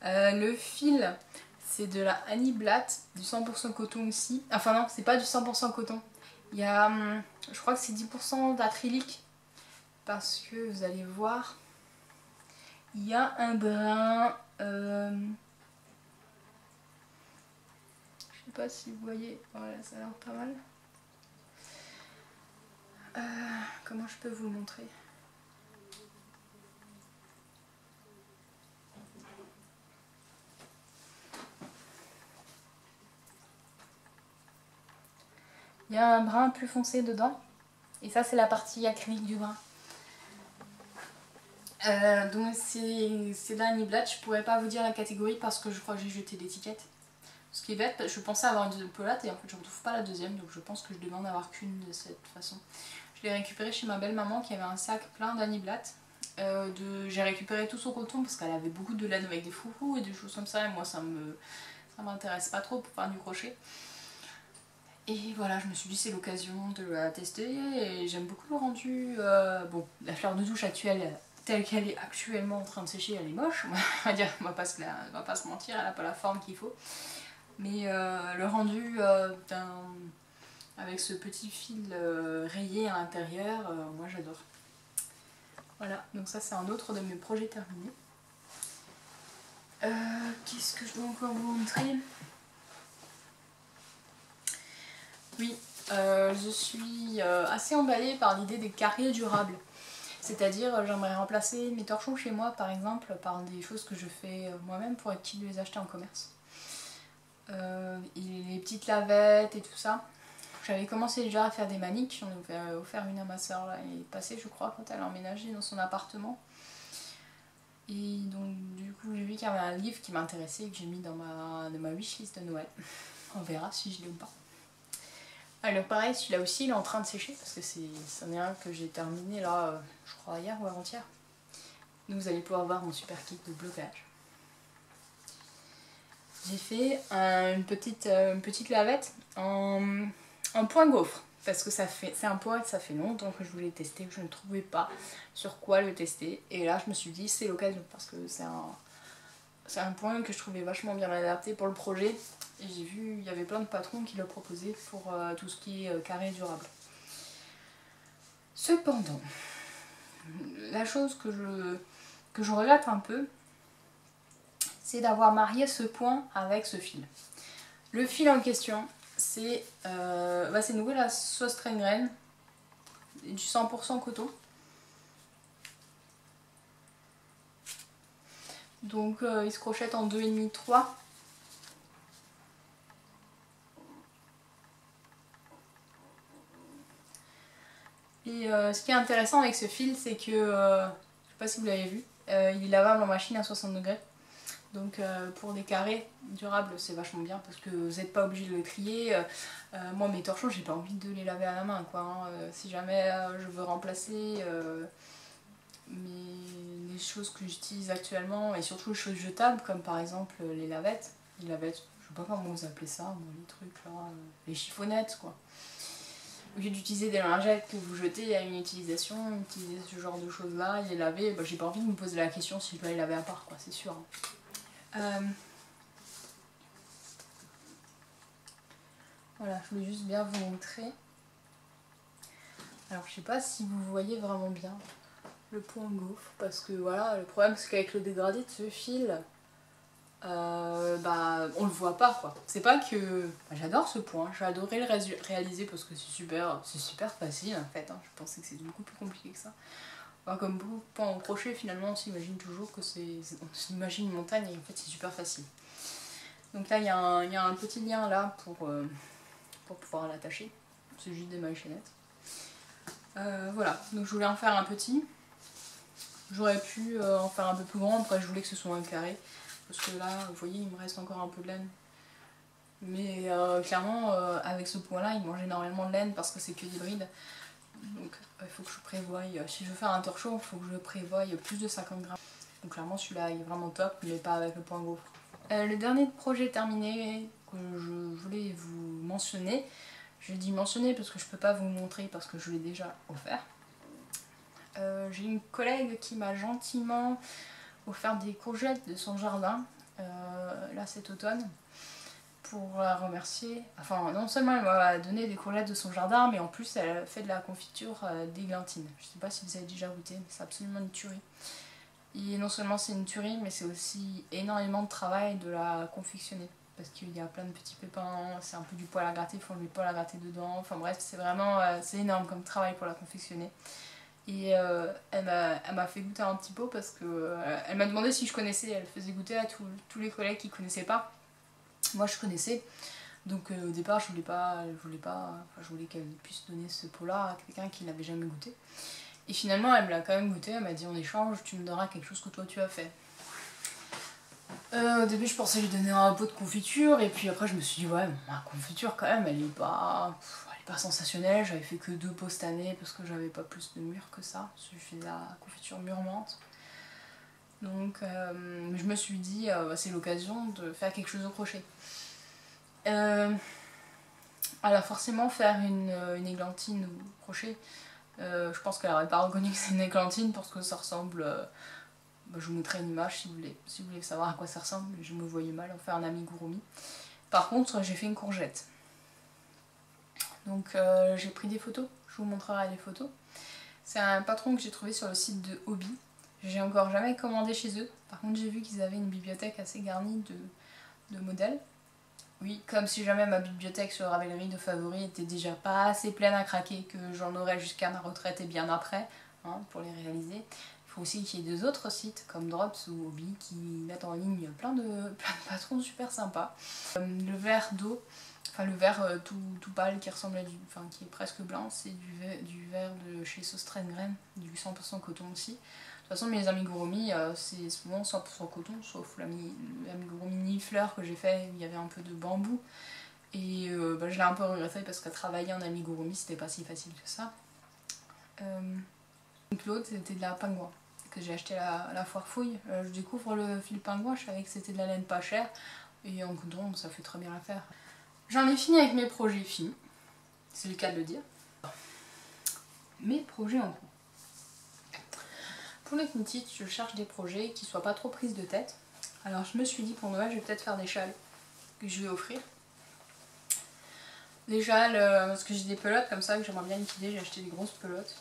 Le fil, c'est de la Annie Blatt, du 100% coton aussi. Enfin non, c'est pas du 100% coton. Il y a, je crois que c'est 10% d'acrylique. Parce que vous allez voir, il y a un brin, je sais pas si vous voyez, voilà ça a l'air pas mal. Comment je peux vous le montrer? Il y a un brin plus foncé dedans, et ça c'est la partie acrylique du brin. Donc c'est d'Annie Blatt, je pourrais pas vous dire la catégorie parce que je crois que j'ai jeté l'étiquette. Ce qui est bête, je pensais avoir une deuxième pelote et en fait je ne retrouve pas la deuxième, donc je pense que je devais en avoir qu'une de cette façon. Je l'ai récupérée chez ma belle maman qui avait un sac plein d'Annie Blatt. J'ai récupéré tout son coton parce qu'elle avait beaucoup de laine avec des fourrous et des choses comme ça et moi ça m'intéresse pas trop pour faire du crochet. Et voilà, je me suis dit c'est l'occasion de la tester et j'aime beaucoup le rendu. Bon, la fleur de douche actuelle, telle qu'elle est actuellement en train de sécher, elle est moche. On va pas se mentir, elle n'a pas la forme qu'il faut. Mais le rendu avec ce petit fil rayé à l'intérieur, moi j'adore. Voilà, donc ça c'est un autre de mes projets terminés. Qu'est-ce que je dois encore vous montrer? Oui, je suis assez emballée par l'idée des carriers durables. C'est-à-dire, j'aimerais remplacer mes torchons chez moi, par exemple, par des choses que je fais moi-même pour être utile de les acheter en commerce. Et les petites lavettes et tout ça. J'avais commencé déjà à faire des maniques, j'en ai offert une à ma soeur l'année passée, je crois, quand elle a emménagé dans son appartement. Et donc, du coup, j'ai vu qu'il y avait un livre qui m'intéressait et que j'ai mis dans ma wishlist de Noël. On verra si je l'ai ou pas. Alors pareil, celui-là aussi il est en train de sécher parce que c'en est un que j'ai terminé là, je crois hier ou avant-hier. Donc vous allez pouvoir voir mon super kit de blocage. J'ai fait une petite lavette en point gaufre parce que c'est un point que ça fait longtemps que je voulais tester, que je ne trouvais pas sur quoi le tester. Et là je me suis dit c'est l'occasion parce que c'est un point que je trouvais vachement bien adapté pour le projet. Et j'ai vu, il y avait plein de patrons qui le proposaient pour tout ce qui est carré durable. Cependant, la chose que je regrette un peu, c'est d'avoir marié ce point avec ce fil. Le fil en question, c'est nouveau la sauce train graine, du 100% coton. Donc il se crochette en 2,5-3. Et ce qui est intéressant avec ce fil, c'est que, je sais pas si vous l'avez vu, il est lavable en machine à 60 degrés. Donc pour des carrés durables, c'est vachement bien parce que vous n'êtes pas obligé de le trier. Moi, mes torchons, j'ai pas envie de les laver à la main, quoi. Hein. Si jamais je veux remplacer les choses que j'utilise actuellement et surtout les choses jetables, comme par exemple les lavettes. Les lavettes, je sais pas comment vous appelez ça, moi, les trucs là, les chiffonnettes, quoi. Au lieu d'utiliser des lingettes que vous jetez à une utilisation, utiliser ce genre de choses là, les laver, j'ai pas envie de me poser la question si je dois les laver à part, quoi, c'est sûr. Voilà, je voulais juste bien vous montrer. Alors je sais pas si vous voyez vraiment bien le point gaufre, parce que voilà, le problème c'est qu'avec le dégradé de ce fil, on le voit pas, quoi. C'est pas que... j'adore ce point, j'ai adoré le réaliser parce que c'est super facile en fait, hein. Je pensais que c'était beaucoup plus compliqué que ça. Comme beaucoup de points en crochet, finalement on s'imagine toujours que on s'imagine une montagne et en fait c'est super facile. Donc là il y a un petit lien là pour pouvoir l'attacher, c'est juste des mailles chaînettes. Voilà, donc je voulais en faire un petit. J'aurais pu en faire un peu plus grand, après je voulais que ce soit un carré. Parce que là, vous voyez, il me reste encore un peu de laine. Mais clairement, avec ce point là, il mange énormément de laine parce que c'est que hybride. Donc il faut que je prévoie, si je veux faire un torchon, il faut que je prévoie plus de 50 grammes. Donc clairement celui-là il est vraiment top, mais pas avec le point gaufre. Le dernier projet terminé que je voulais vous mentionner, je dis mentionner parce que je peux pas vous montrer parce que je l'ai déjà offert. J'ai une collègue qui m'a gentiment offert des courgettes de son jardin là cet automne pour la remercier. Enfin non seulement elle m'a donné des courgettes de son jardin, mais en plus elle a fait de la confiture d'églantine. Je sais pas si vous avez déjà goûté, mais c'est absolument une tuerie. Et non seulement c'est une tuerie, mais c'est aussi énormément de travail de la confectionner. Parce qu'il y a plein de petits pépins, c'est un peu du poil à gratter, il faut le poil à gratter dedans. Enfin bref, c'est vraiment c'est énorme comme travail pour la confectionner. Et elle m'a fait goûter un petit pot parce que elle m'a demandé si je connaissais, elle faisait goûter à tous les collègues qui connaissaient pas. Moi je connaissais, donc au départ je voulais qu'elle puisse donner ce pot-là à quelqu'un qui n'avait jamais goûté. Et finalement elle me l'a quand même goûté, elle m'a dit en échange tu me donneras quelque chose que toi tu as fait. Au début je pensais lui donner un pot de confiture et puis après je me suis dit ouais ma confiture quand même elle est pas sensationnelle, j'avais fait que 2 pots cette année parce que j'avais pas plus de mûre que ça, je fais de la confiture mûrement. Donc je me suis dit c'est l'occasion de faire quelque chose au crochet. Alors forcément faire une églantine au crochet, je pense qu'elle n'aurait pas reconnu que c'est une églantine parce que ça ressemble... je vous mettrai une image si vous voulez savoir à quoi ça ressemble, je me voyais mal en faire un amigurumi. Par contre j'ai fait une courgette. Donc j'ai pris des photos, je vous montrerai les photos. C'est un patron que j'ai trouvé sur le site de Hobby. J'ai encore jamais commandé chez eux. Par contre j'ai vu qu'ils avaient une bibliothèque assez garnie de modèles. Oui, comme si jamais ma bibliothèque sur Ravelry de favoris était déjà pas assez pleine à craquer, que j'en aurais jusqu'à ma retraite et bien après. hein, pour les réaliser. Il faut aussi qu'il y ait des autres sites comme Drops ou Hobby qui mettent en ligne plein de patrons super sympas. Le verre d'eau, enfin le verre tout pâle qui ressemble à qui est presque blanc, c'est du verre de chez Sostrengren, du 100% coton aussi. De toute façon mes amigurumi c'est souvent 100% coton, sauf l'amigurumi Nifleur que j'ai fait où il y avait un peu de bambou. Et je l'ai un peu regretté parce que travailler en amigurumi c'était pas si facile que ça. Donc l'autre c'était de la pingouin que j'ai acheté à la foire fouille. Je découvre le fil pingouin, je savais que c'était de la laine pas chère et en coton ça fait très bien l'affaire. J'en ai fini avec mes projets finis, c'est le cas de le dire. Mes projets en cours. Pour le Knitich, je cherche des projets qui soient pas trop prises de tête. Alors je me suis dit pour Noël je vais peut-être faire des châles que je vais offrir. Des châles, parce que j'ai des pelotes comme ça que j'aimerais bien liquider, j'ai acheté des grosses pelotes.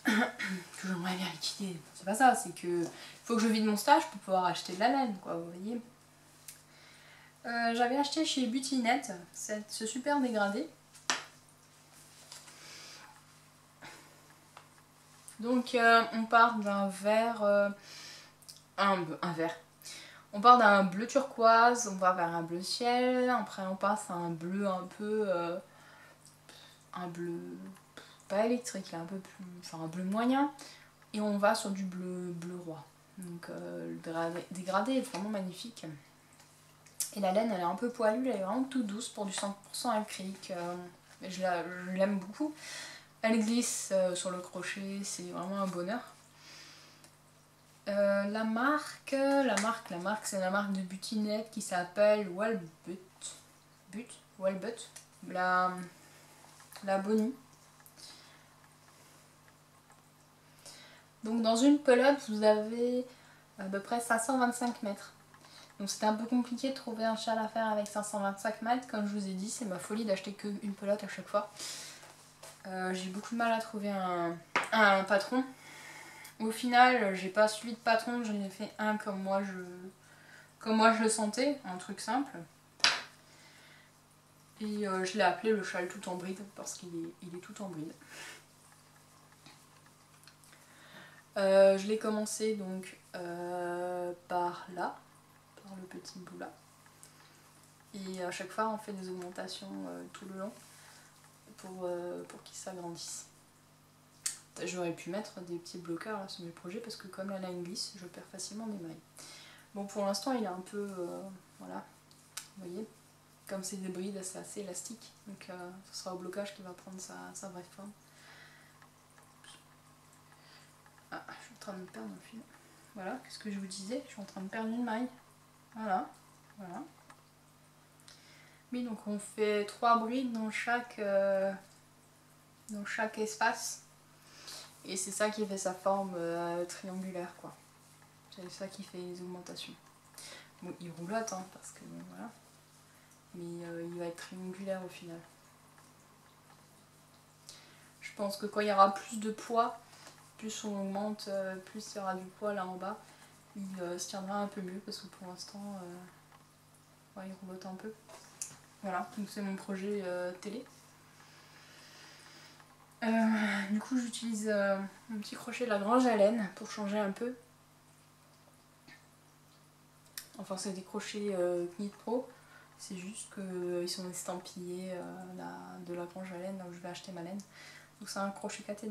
Que j'aimerais bien liquider, c'est pas ça, c'est que faut que je vide mon stage pour pouvoir acheter de la laine, quoi, vous voyez. J'avais acheté chez Beautynet ce super dégradé. Donc on part d'un vert, un vert. On part d'un bleu turquoise, on va vers un bleu ciel, après on passe à un bleu un peu, un bleu pas électrique, là, un peu plus, enfin un bleu moyen, et on va sur du bleu roi. Donc le dégradé est vraiment magnifique. Et la laine elle est un peu poilue, elle est vraiment toute douce pour du 100% acrylique. Je l'aime beaucoup. Elle glisse sur le crochet, c'est vraiment un bonheur. La marque c'est la marque de Beautynet qui s'appelle Walbut. La Bonnie. Donc dans une pelote vous avez à peu près 525 mètres. Donc c'était un peu compliqué de trouver un châle à faire avec 525 mètres, comme je vous ai dit, c'est ma folie d'acheter qu'une pelote à chaque fois. J'ai beaucoup de mal à trouver un patron. Au final, j'ai pas suivi de patron, j'en ai fait un comme moi je le sentais, un truc simple. Et je l'ai appelé le châle tout en bride parce qu'il est tout en bride. Je l'ai commencé donc par là, par le petit bout là. Et à chaque fois on fait des augmentations tout le long pour qu'il s'agrandisse. J'aurais pu mettre des petits bloqueurs là, sur mes projets parce que comme la laine glisse, je perds facilement des mailles. Bon pour l'instant il est un peu, voilà, vous voyez, comme c'est des brides c'est assez élastique, donc ce sera au blocage qui va prendre sa vraie forme. Ah, je suis en train de me perdre un fil. Voilà, qu'est-ce que je vous disais, je suis en train de perdre une maille. Voilà, voilà. Oui, donc on fait 3 brides dans chaque espace. Et c'est ça qui fait sa forme triangulaire, quoi. C'est ça qui fait les augmentations. Bon, il roulotte, hein, parce que voilà. Mais il va être triangulaire au final. Je pense que quand il y aura plus de poids, plus on augmente, plus il y aura du poids là en bas, il se tiendra un peu mieux parce que pour l'instant, ouais, il roulotte un peu. Voilà, donc c'est mon projet télé. Du coup j'utilise mon petit crochet de la Grange à laine pour changer un peu. Enfin c'est des crochets Knit Pro, c'est juste qu'ils sont estampillés de la Grange à laine, là où je vais acheter ma laine. Donc c'est un crochet 4,5.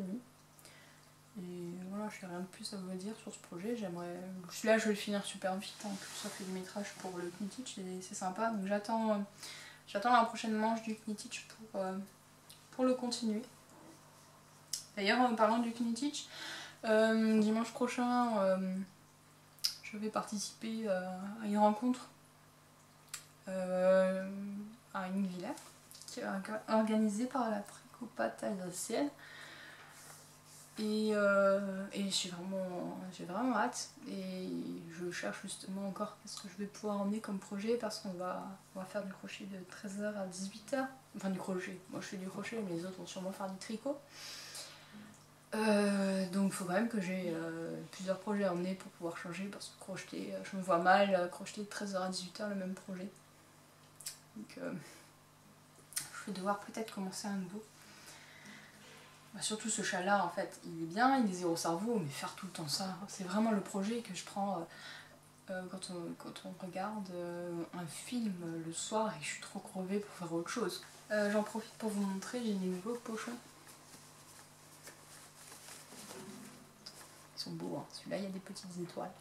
Et voilà, je n'ai rien de plus à vous dire sur ce projet. Celui-là je vais le finir super vite, hein. En plus ça fait du métrage pour le Knitich, c'est sympa. Donc j'attends la prochaine manche du Knitich pour le continuer. D'ailleurs en parlant du Knitich, dimanche prochain je vais participer à une rencontre à une villa qui est organisée par la Tricopate alsacienne. Et j'ai vraiment hâte. Et je cherche justement encore ce que je vais pouvoir emmener comme projet parce qu'on va faire du crochet de 13h à 18h. Enfin du crochet, moi je fais du crochet mais les autres vont sûrement faire du tricot. Donc il faut quand même que j'ai plusieurs projets à emmener pour pouvoir changer parce que crocheter, je me vois mal crocheter de 13h à 18h le même projet. Donc je vais devoir peut-être commencer à nouveau. Bah, surtout ce chat-là, en fait, il est bien, il est zéro cerveau, mais faire tout le temps ça, c'est vraiment le projet que je prends quand on regarde un film le soir et je suis trop crevée pour faire autre chose. J'en profite pour vous montrer, j'ai des nouveaux pochons. Ils sont beaux, hein. Celui-là, il y a des petites étoiles.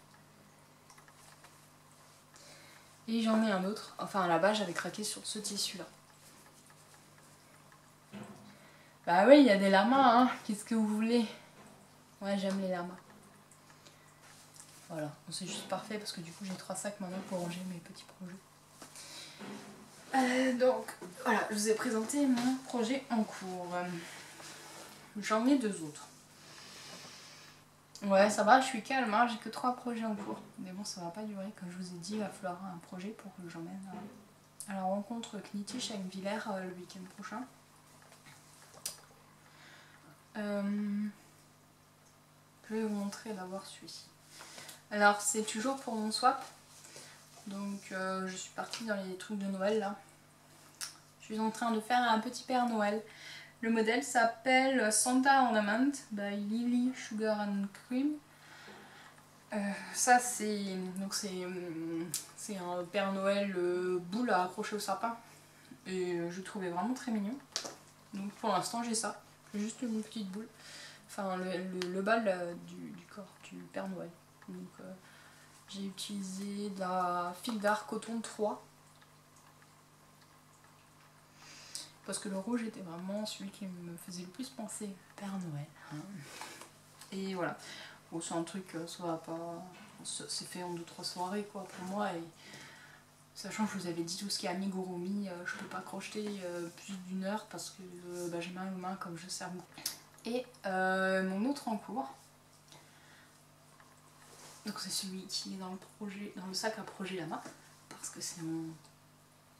Et j'en ai un autre, enfin là-bas, j'avais craqué sur ce tissu-là. Bah oui, il y a des lamas, hein. Qu'est-ce que vous voulez? Ouais, j'aime les lamas. Voilà, c'est juste parfait parce que du coup j'ai 3 sacs maintenant pour ranger mes petits projets. Donc voilà, je vous ai présenté mon projet en cours. J'en ai 2 autres. Ouais, ça va, je suis calme, hein, j'ai que 3 projets en cours. Mais bon, ça va pas durer, comme je vous ai dit, il va falloir un projet pour que j'emmène à la rencontre Knitisch avec Villers le week-end prochain. Je vais vous montrer d'abord celui-ci. Alors, c'est toujours pour mon swap. Donc, je suis partie dans les trucs de Noël là. Je suis en train de faire un petit Père Noël. Le modèle s'appelle Santa Ornament by Lily Sugar and Cream. Ça c'est un Père Noël boule à accrocher au sapin. Et je le trouvais vraiment très mignon. Donc pour l'instant j'ai ça. J'ai juste une petite boule. Enfin le bas du corps du Père Noël. Donc j'ai utilisé de la fil d'art coton 3. Parce que le rouge était vraiment celui qui me faisait le plus penser Père Noël. Hein. Et voilà. Bon, c'est un truc, ça va pas. C'est fait en 2-3 soirées quoi pour moi. Et sachant que je vous avais dit tout ce qui est amigurumi, je peux pas crocheter plus d'1 heure parce que j'ai mal aux mains comme je sers beaucoup. Et mon autre en cours. Donc c'est celui qui est dans le projet, dans le sac à projet Lama. Parce que c'est mon.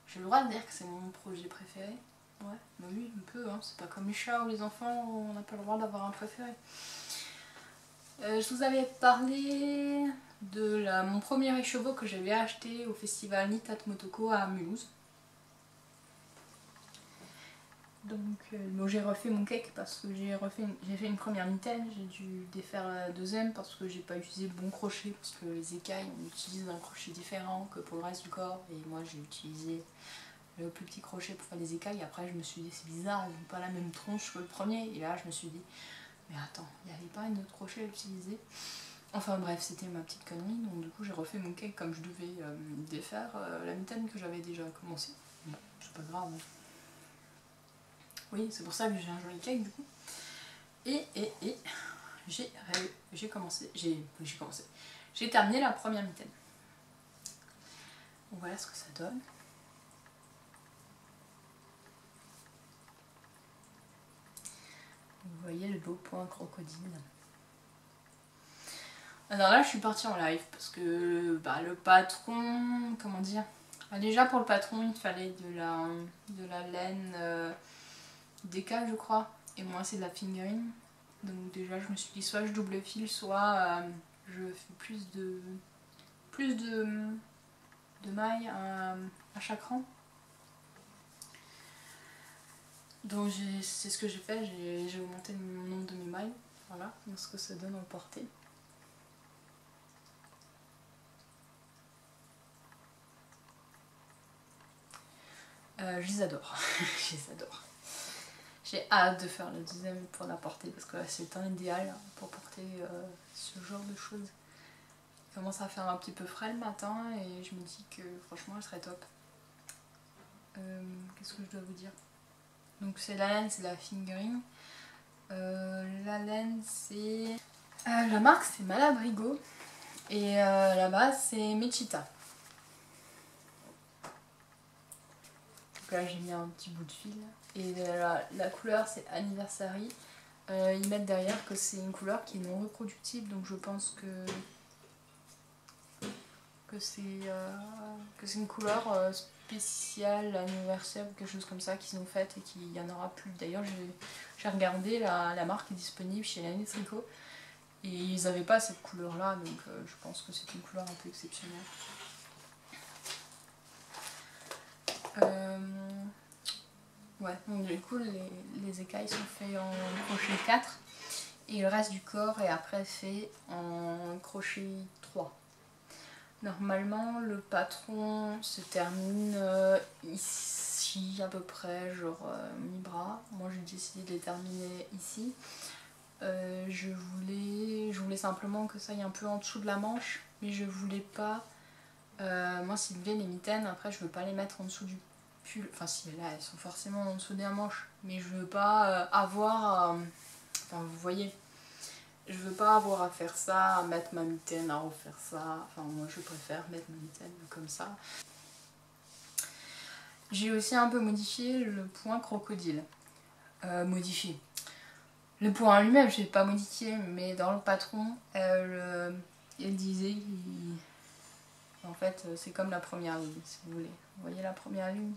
J'ai le droit de dire que c'est mon projet préféré. Ouais, bah oui, un peu, hein. C'est pas comme les chats ou les enfants, on n'a pas le droit d'avoir un préféré. Je vous avais parlé de mon premier écheveau que j'avais acheté au festival Nitat Motoko à Mulhouse. Donc bon, j'ai refait mon cake parce que j'ai fait une première mitaine, j'ai dû défaire la deuxième parce que j'ai pas utilisé le bon crochet, parce que les écailles on utilise un crochet différent que pour le reste du corps et moi j'ai utilisé le plus petit crochet pour faire les écailles. Après je me suis dit c'est bizarre, ils n'ont pas la même tronche que le premier et là je me suis dit mais attends, il n'y avait pas un autre crochet à utiliser. Enfin bref, c'était ma petite connerie, donc du coup j'ai refait mon cake comme je devais défaire la mitaine que j'avais déjà commencé. Bon, c'est pas grave. Hein. Oui, c'est pour ça que j'ai un joli cake du coup. Et j'ai commencé, j'ai terminé la première mitaine. Donc voilà ce que ça donne. Vous voyez le beau point crocodile. Alors là je suis partie en live parce que le patron, comment dire, déjà pour le patron il fallait de la laine d'écaille je crois, et moi c'est de la fingering. Donc déjà je me suis dit soit je double fil, soit je fais plus de mailles à chaque rang. Donc c'est ce que j'ai fait, j'ai augmenté le nombre de mes mailles. Voilà, donc ce que ça donne en portée. Je les adore, je les adore. J'ai hâte de faire le deuxième pour la porter parce que c'est le temps idéal pour porter ce genre de choses. Il commence à faire un petit peu frais le matin et je me dis que franchement elle serait top. Qu'est-ce que je dois vous dire? Donc c'est la laine, c'est la fingering. La laine c'est... la marque c'est Malabrigo et la base c'est Mechita. Donc là j'ai mis un petit bout de fil et la couleur c'est Anniversary. Ils mettent derrière que c'est une couleur qui est non reproductible, donc je pense que c'est une couleur spéciale anniversaire ou quelque chose comme ça qu'ils ont faite et qu'il n'y en aura plus. D'ailleurs j'ai regardé, la marque est disponible chez Lannis Tricot et ils n'avaient pas cette couleur là, donc je pense que c'est une couleur un peu exceptionnelle. Ouais, donc du coup les écailles sont faits en crochet 4 et le reste du corps est après fait en crochet 3. Normalement le patron se termine ici à peu près, genre mi-bras. Moi j'ai décidé de les terminer ici. Je voulais simplement que ça aille un peu en dessous de la manche, mais je voulais pas... moi s'il devait les mitaines, après je veux pas les mettre en dessous du pull. Enfin si, là elles sont forcément en dessous des manches, mais je veux pas avoir... enfin vous voyez, je veux pas avoir à faire ça, à mettre ma mitaine, à refaire ça. Enfin moi je préfère mettre ma mitaine comme ça. J'ai aussi un peu modifié le point crocodile. Modifié. Le point lui-même, je l'ai pas modifié, mais dans le patron, elle disait en fait c'est comme la première ligne, si vous voulez. Vous voyez la première ligne?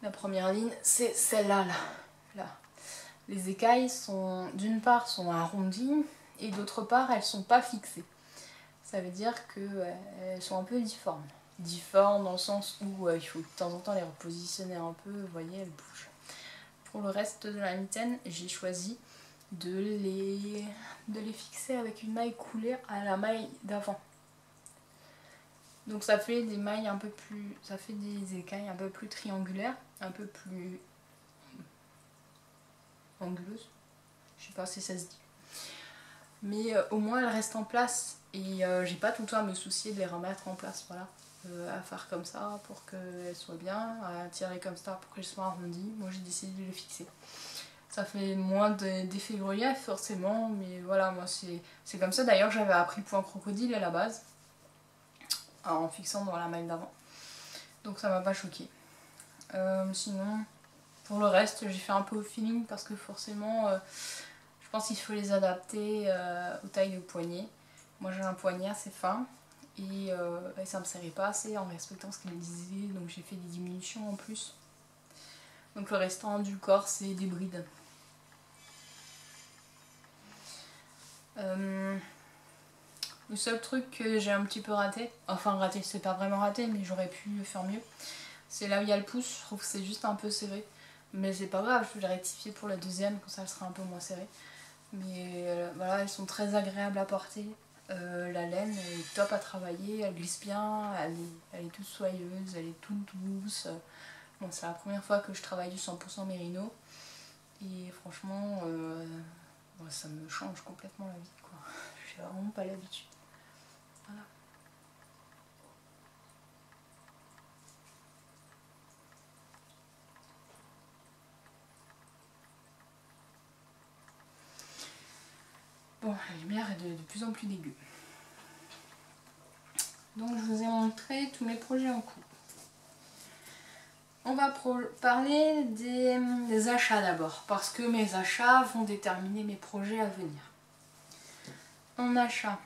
La première ligne, c'est celle-là, là. Les écailles sont, d'une part, sont arrondies, et d'autre part, elles sont pas fixées. Ça veut dire qu'elles sont un peu difformes. Difformes dans le sens où il faut de temps en temps les repositionner un peu, vous voyez, elles bougent. Pour le reste de la mitaine, j'ai choisi de les fixer avec une maille coulée à la maille d'avant. Donc ça fait des mailles un peu plus... ça fait des écailles un peu plus triangulaires, un peu plus anguleuses. Je sais pas si ça se dit. Mais au moins elles restent en place et j'ai pas tout le temps à me soucier de les remettre en place, voilà. À faire comme ça pour qu'elles soient bien, à tirer comme ça pour qu'elles soient arrondies. Moi j'ai décidé de les fixer. Ça fait moins d'effet relief forcément, mais voilà, moi c'est comme ça. D'ailleurs j'avais appris point crocodile à la base, en fixant dans la maille d'avant. Donc ça m'a pas choqué. Sinon, pour le reste, j'ai fait un peu au feeling parce que forcément, je pense qu'il faut les adapter aux tailles de poignet. Moi j'ai un poignet assez fin et ça me serrait pas assez en respectant ce qu'elle disait, donc j'ai fait des diminutions en plus. Donc le restant du corps c'est des brides. Le seul truc que j'ai un petit peu raté, enfin raté, c'est pas vraiment raté, mais j'aurais pu faire mieux, c'est là où il y a le pouce. Je trouve que c'est juste un peu serré, mais c'est pas grave, je vais le rectifier pour la deuxième, comme ça elle sera un peu moins serrée. Mais voilà, elles sont très agréables à porter. La laine est top à travailler, elle glisse bien, elle est toute soyeuse, elle est toute douce. Bon, c'est la première fois que je travaille du 100% mérino et franchement ça me change complètement la vie, quoi. J'ai vraiment pas l'habitude. Voilà. Bon, la lumière est de plus en plus dégueu. Donc je vous ai montré tous mes projets en cours. On va parler des achats d'abord, parce que mes achats vont déterminer mes projets à venir. En achat.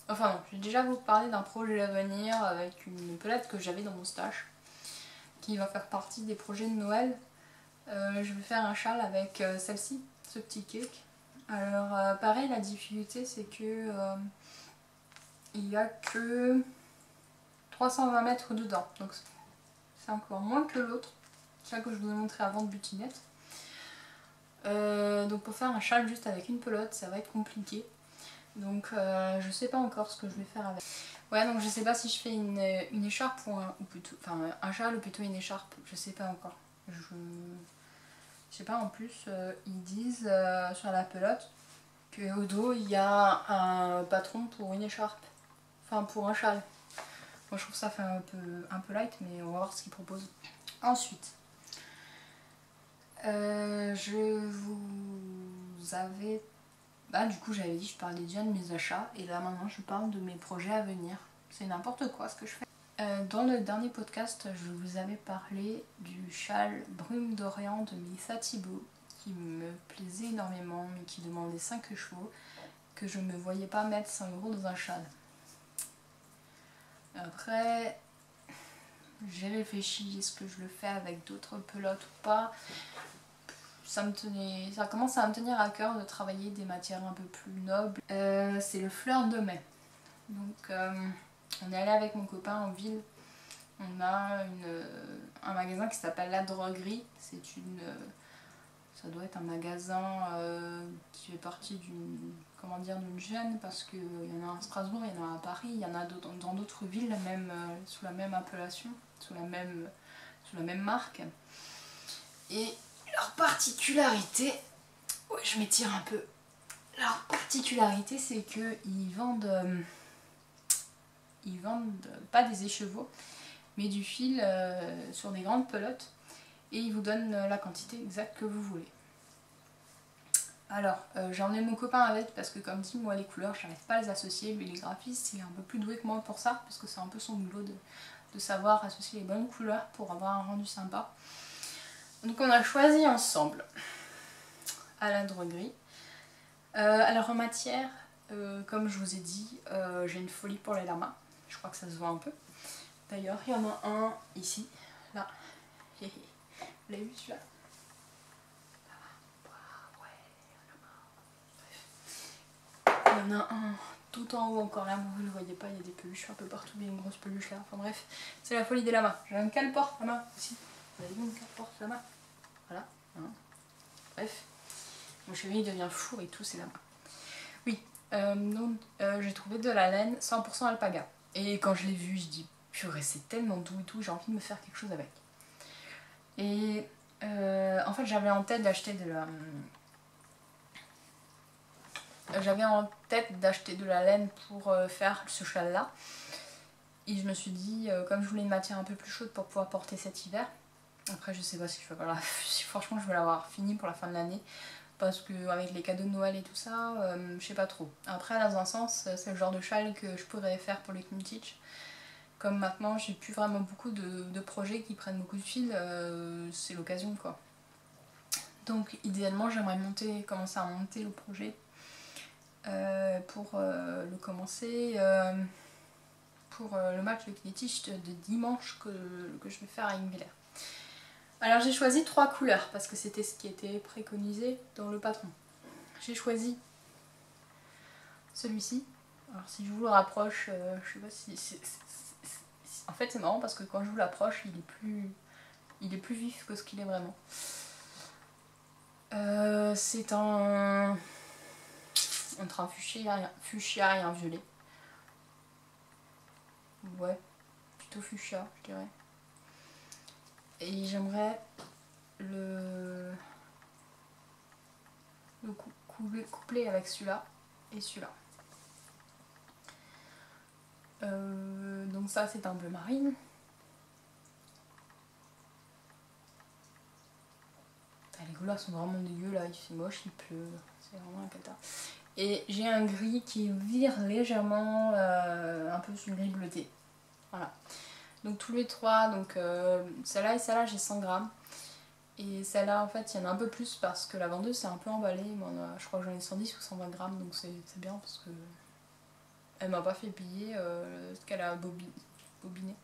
Enfin non, je vais déjà vous parler d'un projet à venir avec une pelote que j'avais dans mon stash, qui va faire partie des projets de Noël. Je vais faire un châle avec celle-ci, ce petit cake. Alors pareil, la difficulté c'est que il n'y a que 320 mètres dedans, donc c'est encore moins que l'autre, celle que je vous ai montré avant de butinette. Donc pour faire un châle juste avec une pelote, ça va être compliqué. Donc je sais pas encore ce que je vais faire avec. Ouais, donc je sais pas si je fais une écharpe ou plutôt, enfin un châle ou plutôt une écharpe, je sais pas encore. Je sais pas, en plus ils disent sur la pelote qu'au dos il y a un patron pour une écharpe, enfin pour un châle. Moi je trouve ça fait un peu light, mais on va voir ce qu'ils proposent. Ensuite, je vous avais... Bah du coup j'avais dit je parlais déjà de mes achats et là maintenant je parle de mes projets à venir. C'est n'importe quoi ce que je fais. Dans le dernier podcast je vous avais parlé du châle Brume d'Orient de Mélissa Thibault qui me plaisait énormément mais qui demandait 5 chevaux, que je ne me voyais pas mettre 5 € dans un châle. Après j'ai réfléchi, est-ce que je le fais avec d'autres pelotes ou pas. Ça commence à me tenir à cœur de travailler des matières un peu plus nobles. C'est le fleur de mai. Donc on est allé avec mon copain en ville, on a un magasin qui s'appelle La Droguerie. C'est ça doit être un magasin qui fait partie d'une chaîne, parce qu'il y en a à Strasbourg, il y en a à Paris, il y en a dans d'autres villes, même sous la même appellation, sous la même marque. Et leur particularité, ouais, je m'étire un peu. Leur particularité, c'est qu'ils vendent pas des écheveaux, mais du fil sur des grandes pelotes, et ils vous donnent la quantité exacte que vous voulez. Alors, j'ai emmené mon copain avec, parce que comme dit, moi les couleurs, j'arrive pas à les associer. Lui, il est graphiste, il est un peu plus doué que moi pour ça, parce que c'est un peu son boulot de savoir associer les bonnes couleurs pour avoir un rendu sympa. Donc on a choisi ensemble à La Droguerie. Alors en matière, comme je vous ai dit, j'ai une folie pour les lamas. Je crois que ça se voit un peu. D'ailleurs, il y en a un ici, là. Vous l'avez vu celui-là? Il y en a un tout en haut encore là, vous ne le voyez pas, il y a des peluches un peu partout, il y a une grosse peluche là, enfin bref, c'est la folie des lamas. J'ai un cale-porte lama aussi, vous avez vu une cale-porte lama? Voilà, hein. Bref, mon chéri il devient fou et tout, c'est lamas. Oui, donc j'ai trouvé de la laine 100% alpaga, et quand je l'ai vu, je dis purée, c'est tellement doux et tout, j'ai envie de me faire quelque chose avec. Et en fait, j'avais en tête d'acheter de la... J'avais en tête d'acheter de la laine pour faire ce châle là. Et je me suis dit, comme je voulais une matière un peu plus chaude pour pouvoir porter cet hiver. Après je sais pas si je vais si franchement je vais l'avoir fini pour la fin de l'année. Parce que avec les cadeaux de Noël et tout ça, je sais pas trop. Après dans un sens, c'est le genre de châle que je pourrais faire pour les Kim Teach. Comme maintenant j'ai plus vraiment beaucoup de projets qui prennent beaucoup de fil, c'est l'occasion quoi. Donc idéalement j'aimerais commencer à monter le projet. Pour le commencer pour le match de Kinetic de dimanche que je vais faire à Ingler. Alors j'ai choisi 3 couleurs parce que c'était ce qui était préconisé dans le patron. J'ai choisi celui-ci. Alors si je vous le rapproche, je sais pas si en fait c'est marrant parce que quand je vous l'approche il est plus vif que ce qu'il est vraiment. C'est entre un fuchsia et un violet. Ouais, plutôt fuchsia, je dirais. Et j'aimerais le coupler avec celui-là et celui-là. Donc ça, c'est un bleu marine. Les couleurs sont vraiment dégueu là, il fait moche, il pleut, c'est vraiment un cata. Et j'ai un gris qui vire légèrement un peu sur le gris bleuté. Voilà. Donc tous les trois, donc celle-là et celle-là j'ai 100 grammes. Et celle-là en fait il y en a un peu plus parce que la vendeuse c'est un peu emballée. Moi, je crois que j'en ai 110 ou 120 grammes, donc c'est bien parce que elle m'a pas fait payer ce qu'elle a bobiné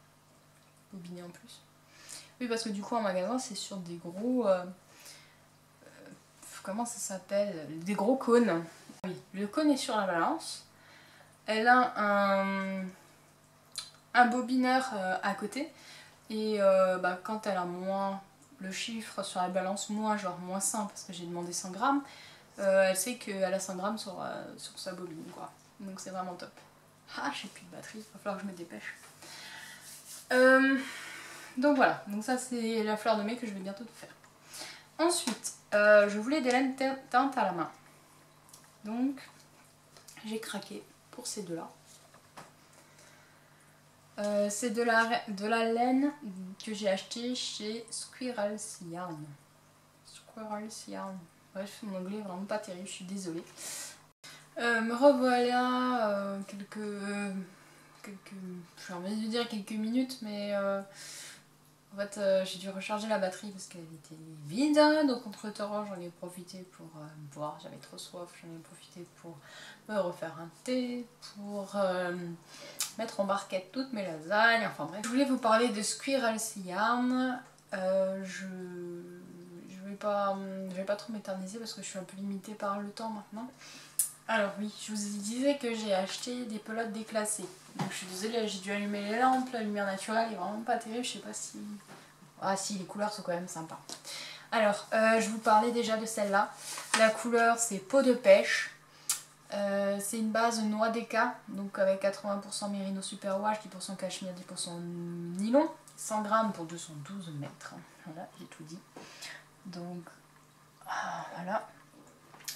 en plus. Oui, parce que du coup en magasin c'est sur des gros... comment ça s'appelle? Des gros cônes. Oui, le cône est sur la balance. Elle a un bobineur à côté. Et quand elle a moins le chiffre sur la balance, genre moins 100 parce que j'ai demandé 100 grammes, elle sait qu'elle a 100 grammes sur sa bobine quoi. Donc c'est vraiment top. Ah, j'ai plus de batterie, il va falloir que je me dépêche. Donc voilà, donc ça c'est la fleur de mai que je vais bientôt faire. Ensuite, je voulais des laines teintes à la main. Donc j'ai craqué pour ces deux-là. C'est de la laine que j'ai acheté chez Squirrel's Yarn. Squirrel's Yarn. Bref, mon anglais est vraiment pas terrible, je suis désolée. Me revoilà j'ai envie de dire quelques minutes, mais en fait j'ai dû recharger la batterie parce qu'elle était vide. Donc entre temps j'en ai profité pour boire, j'avais trop soif, j'en ai profité pour me refaire un thé, pour mettre en barquette toutes mes lasagnes, enfin bref. Je voulais vous parler de Squirrel's Yarn. Je vais pas trop m'éterniser parce que je suis un peu limitée par le temps maintenant. Alors oui, je vous disais que j'ai acheté des pelotes déclassées. Donc je suis désolée, j'ai dû allumer les lampes, la lumière naturelle est vraiment pas terrible, je sais pas si... Ah si, les couleurs sont quand même sympas. Alors, je vous parlais déjà de celle-là. La couleur c'est peau de pêche. C'est une base noix d'éca, donc avec 80% mérino superwash, 10% cachemire, 10% nylon, 100 grammes pour 212 mètres. Voilà, j'ai tout dit. Donc, voilà.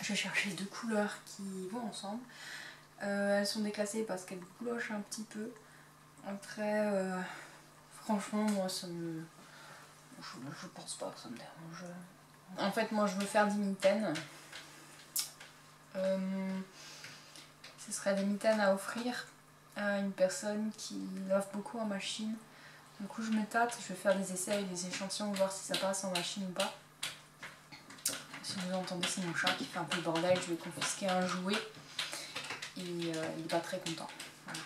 Je vais chercher deux couleurs qui vont ensemble. Elles sont déclassées parce qu'elles clochent un petit peu. Après, franchement, moi ça me... Je pense pas que ça me dérange. En fait, moi je veux faire des mitaines. Ce serait des mitaines à offrir à une personne qui lave beaucoup en machine. Du coup, je me tâte, je vais faire des essais avec des échantillons, voir si ça passe en machine ou pas. Si vous entendez, c'est mon chat qui fait un peu le bordel, je vais confisquer un jouet. Et il n'est pas très content. Voilà.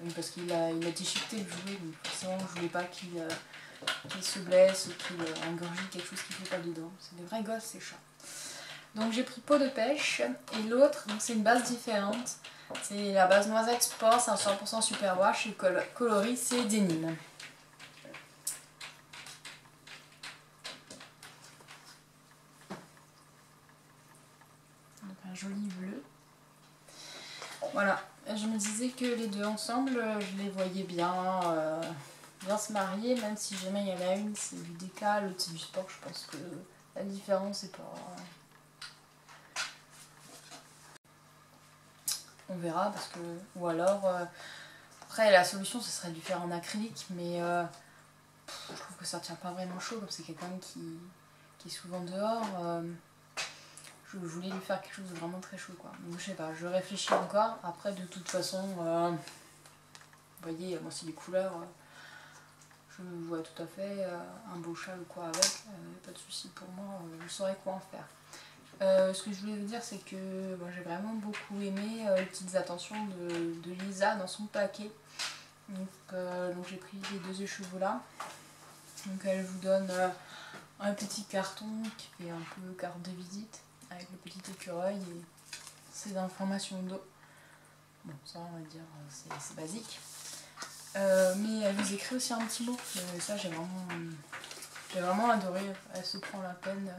Oui, parce qu'il a déchiqueté le jouet, donc forcément je voulais pas qu'il se blesse ou qu'il engorge quelque chose qu'il ne faut pas dedans. C'est des vrais gosses ces chats. Donc j'ai pris peau de pêche et l'autre, donc c'est une base différente. C'est la base noisette sport, c'est un 100% superwash et le coloris c'est denim. Donc un joli bleu. Voilà, je me disais que les deux ensemble, je les voyais bien, bien se marier, même si jamais il y en a une, c'est du décal, l'autre c'est du sport, je pense que la différence c'est pas... On verra parce que... Ou alors... Après la solution ce serait de le faire en acrylique, mais je trouve que ça tient pas vraiment chaud, comme c'est quelqu'un qui est souvent dehors. Je voulais lui faire quelque chose de vraiment très chaud quoi. Donc je sais pas, je réfléchis encore. Après de toute façon, vous voyez, moi c'est les couleurs, je vois tout à fait un beau châle ou quoi avec, pas de souci pour moi, je saurais quoi en faire. Ce que je voulais vous dire c'est que bon, j'ai vraiment beaucoup aimé les petites attentions de Lisa dans son paquet. Donc j'ai pris les deux écheveaux là. Donc elle vous donne un petit carton qui fait un peu carte de visite avec le petit écureuil et ses informations d'eau. Bon ça on va dire c'est basique. Mais elle vous écrit aussi un petit mot. Ça j'ai vraiment adoré. Elle se prend la peine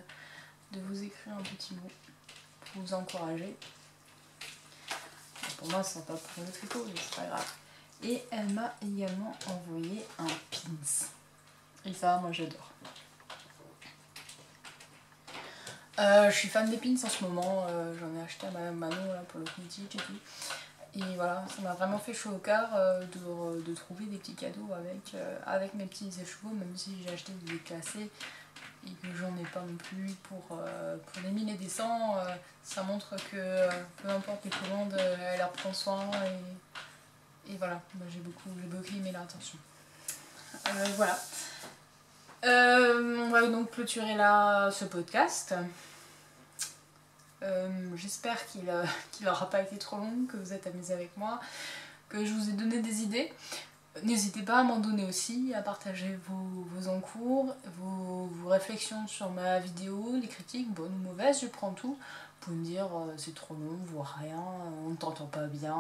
de vous écrire un petit mot pour vous encourager. Pour moi c'est pas pour le tricot mais c'est pas grave. Et elle m'a également envoyé un pins. Et ça moi j'adore. Je suis fan des pins en ce moment, j'en ai acheté à Madame Manon là, pour le Vintage et tout. Et voilà, ça m'a vraiment fait chaud au cœur de trouver des petits cadeaux avec mes petits écheveaux, même si j'ai acheté des déclassés et que j'en ai pas non plus pour des mille et des cents. Ça montre que peu importe les commandes, elle en prend soin et voilà, moi j'ai beaucoup aimé l'attention. Voilà. On va donc clôturer là ce podcast. J'espère qu'il n'aura pas été trop long, que vous êtes amusés avec moi, que je vous ai donné des idées. N'hésitez pas à m'en donner aussi, à partager vos encours, vos réflexions sur ma vidéo, les critiques, bonnes ou mauvaises, je prends tout. Vous pouvez me dire c'est trop long, voire rien, on ne t'entend pas bien,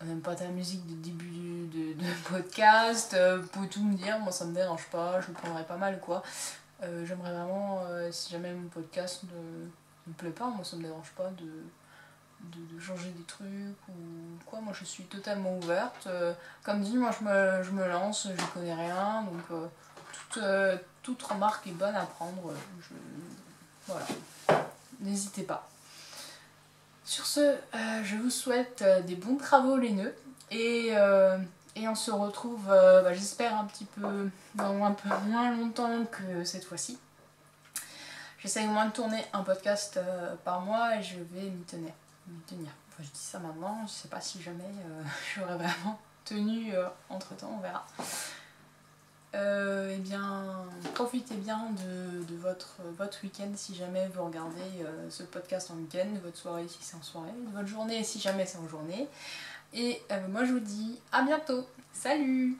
on n'aime pas ta musique de début de podcast, vous pouvez tout me dire, moi ça me dérange pas, je le prendrai pas mal quoi. J'aimerais vraiment, si jamais mon podcast ne me plaît pas, moi ça me dérange pas de changer des trucs ou quoi, moi je suis totalement ouverte. Comme dit, moi je me lance, je connais rien, donc toute remarque est bonne à prendre, voilà, n'hésitez pas. Sur ce, je vous souhaite des bons travaux laineux et on se retrouve, j'espère un petit peu, dans un peu moins longtemps que cette fois-ci. J'essaye au moins de tourner un podcast par mois et je vais m'y tenir. Enfin, je dis ça maintenant, je sais pas si jamais j'aurai vraiment tenu entre temps, on verra. Eh bien, profitez bien de votre week-end si jamais vous regardez ce podcast en week-end, de votre soirée si c'est en soirée, de votre journée si jamais c'est en journée. Et moi je vous dis à bientôt. Salut!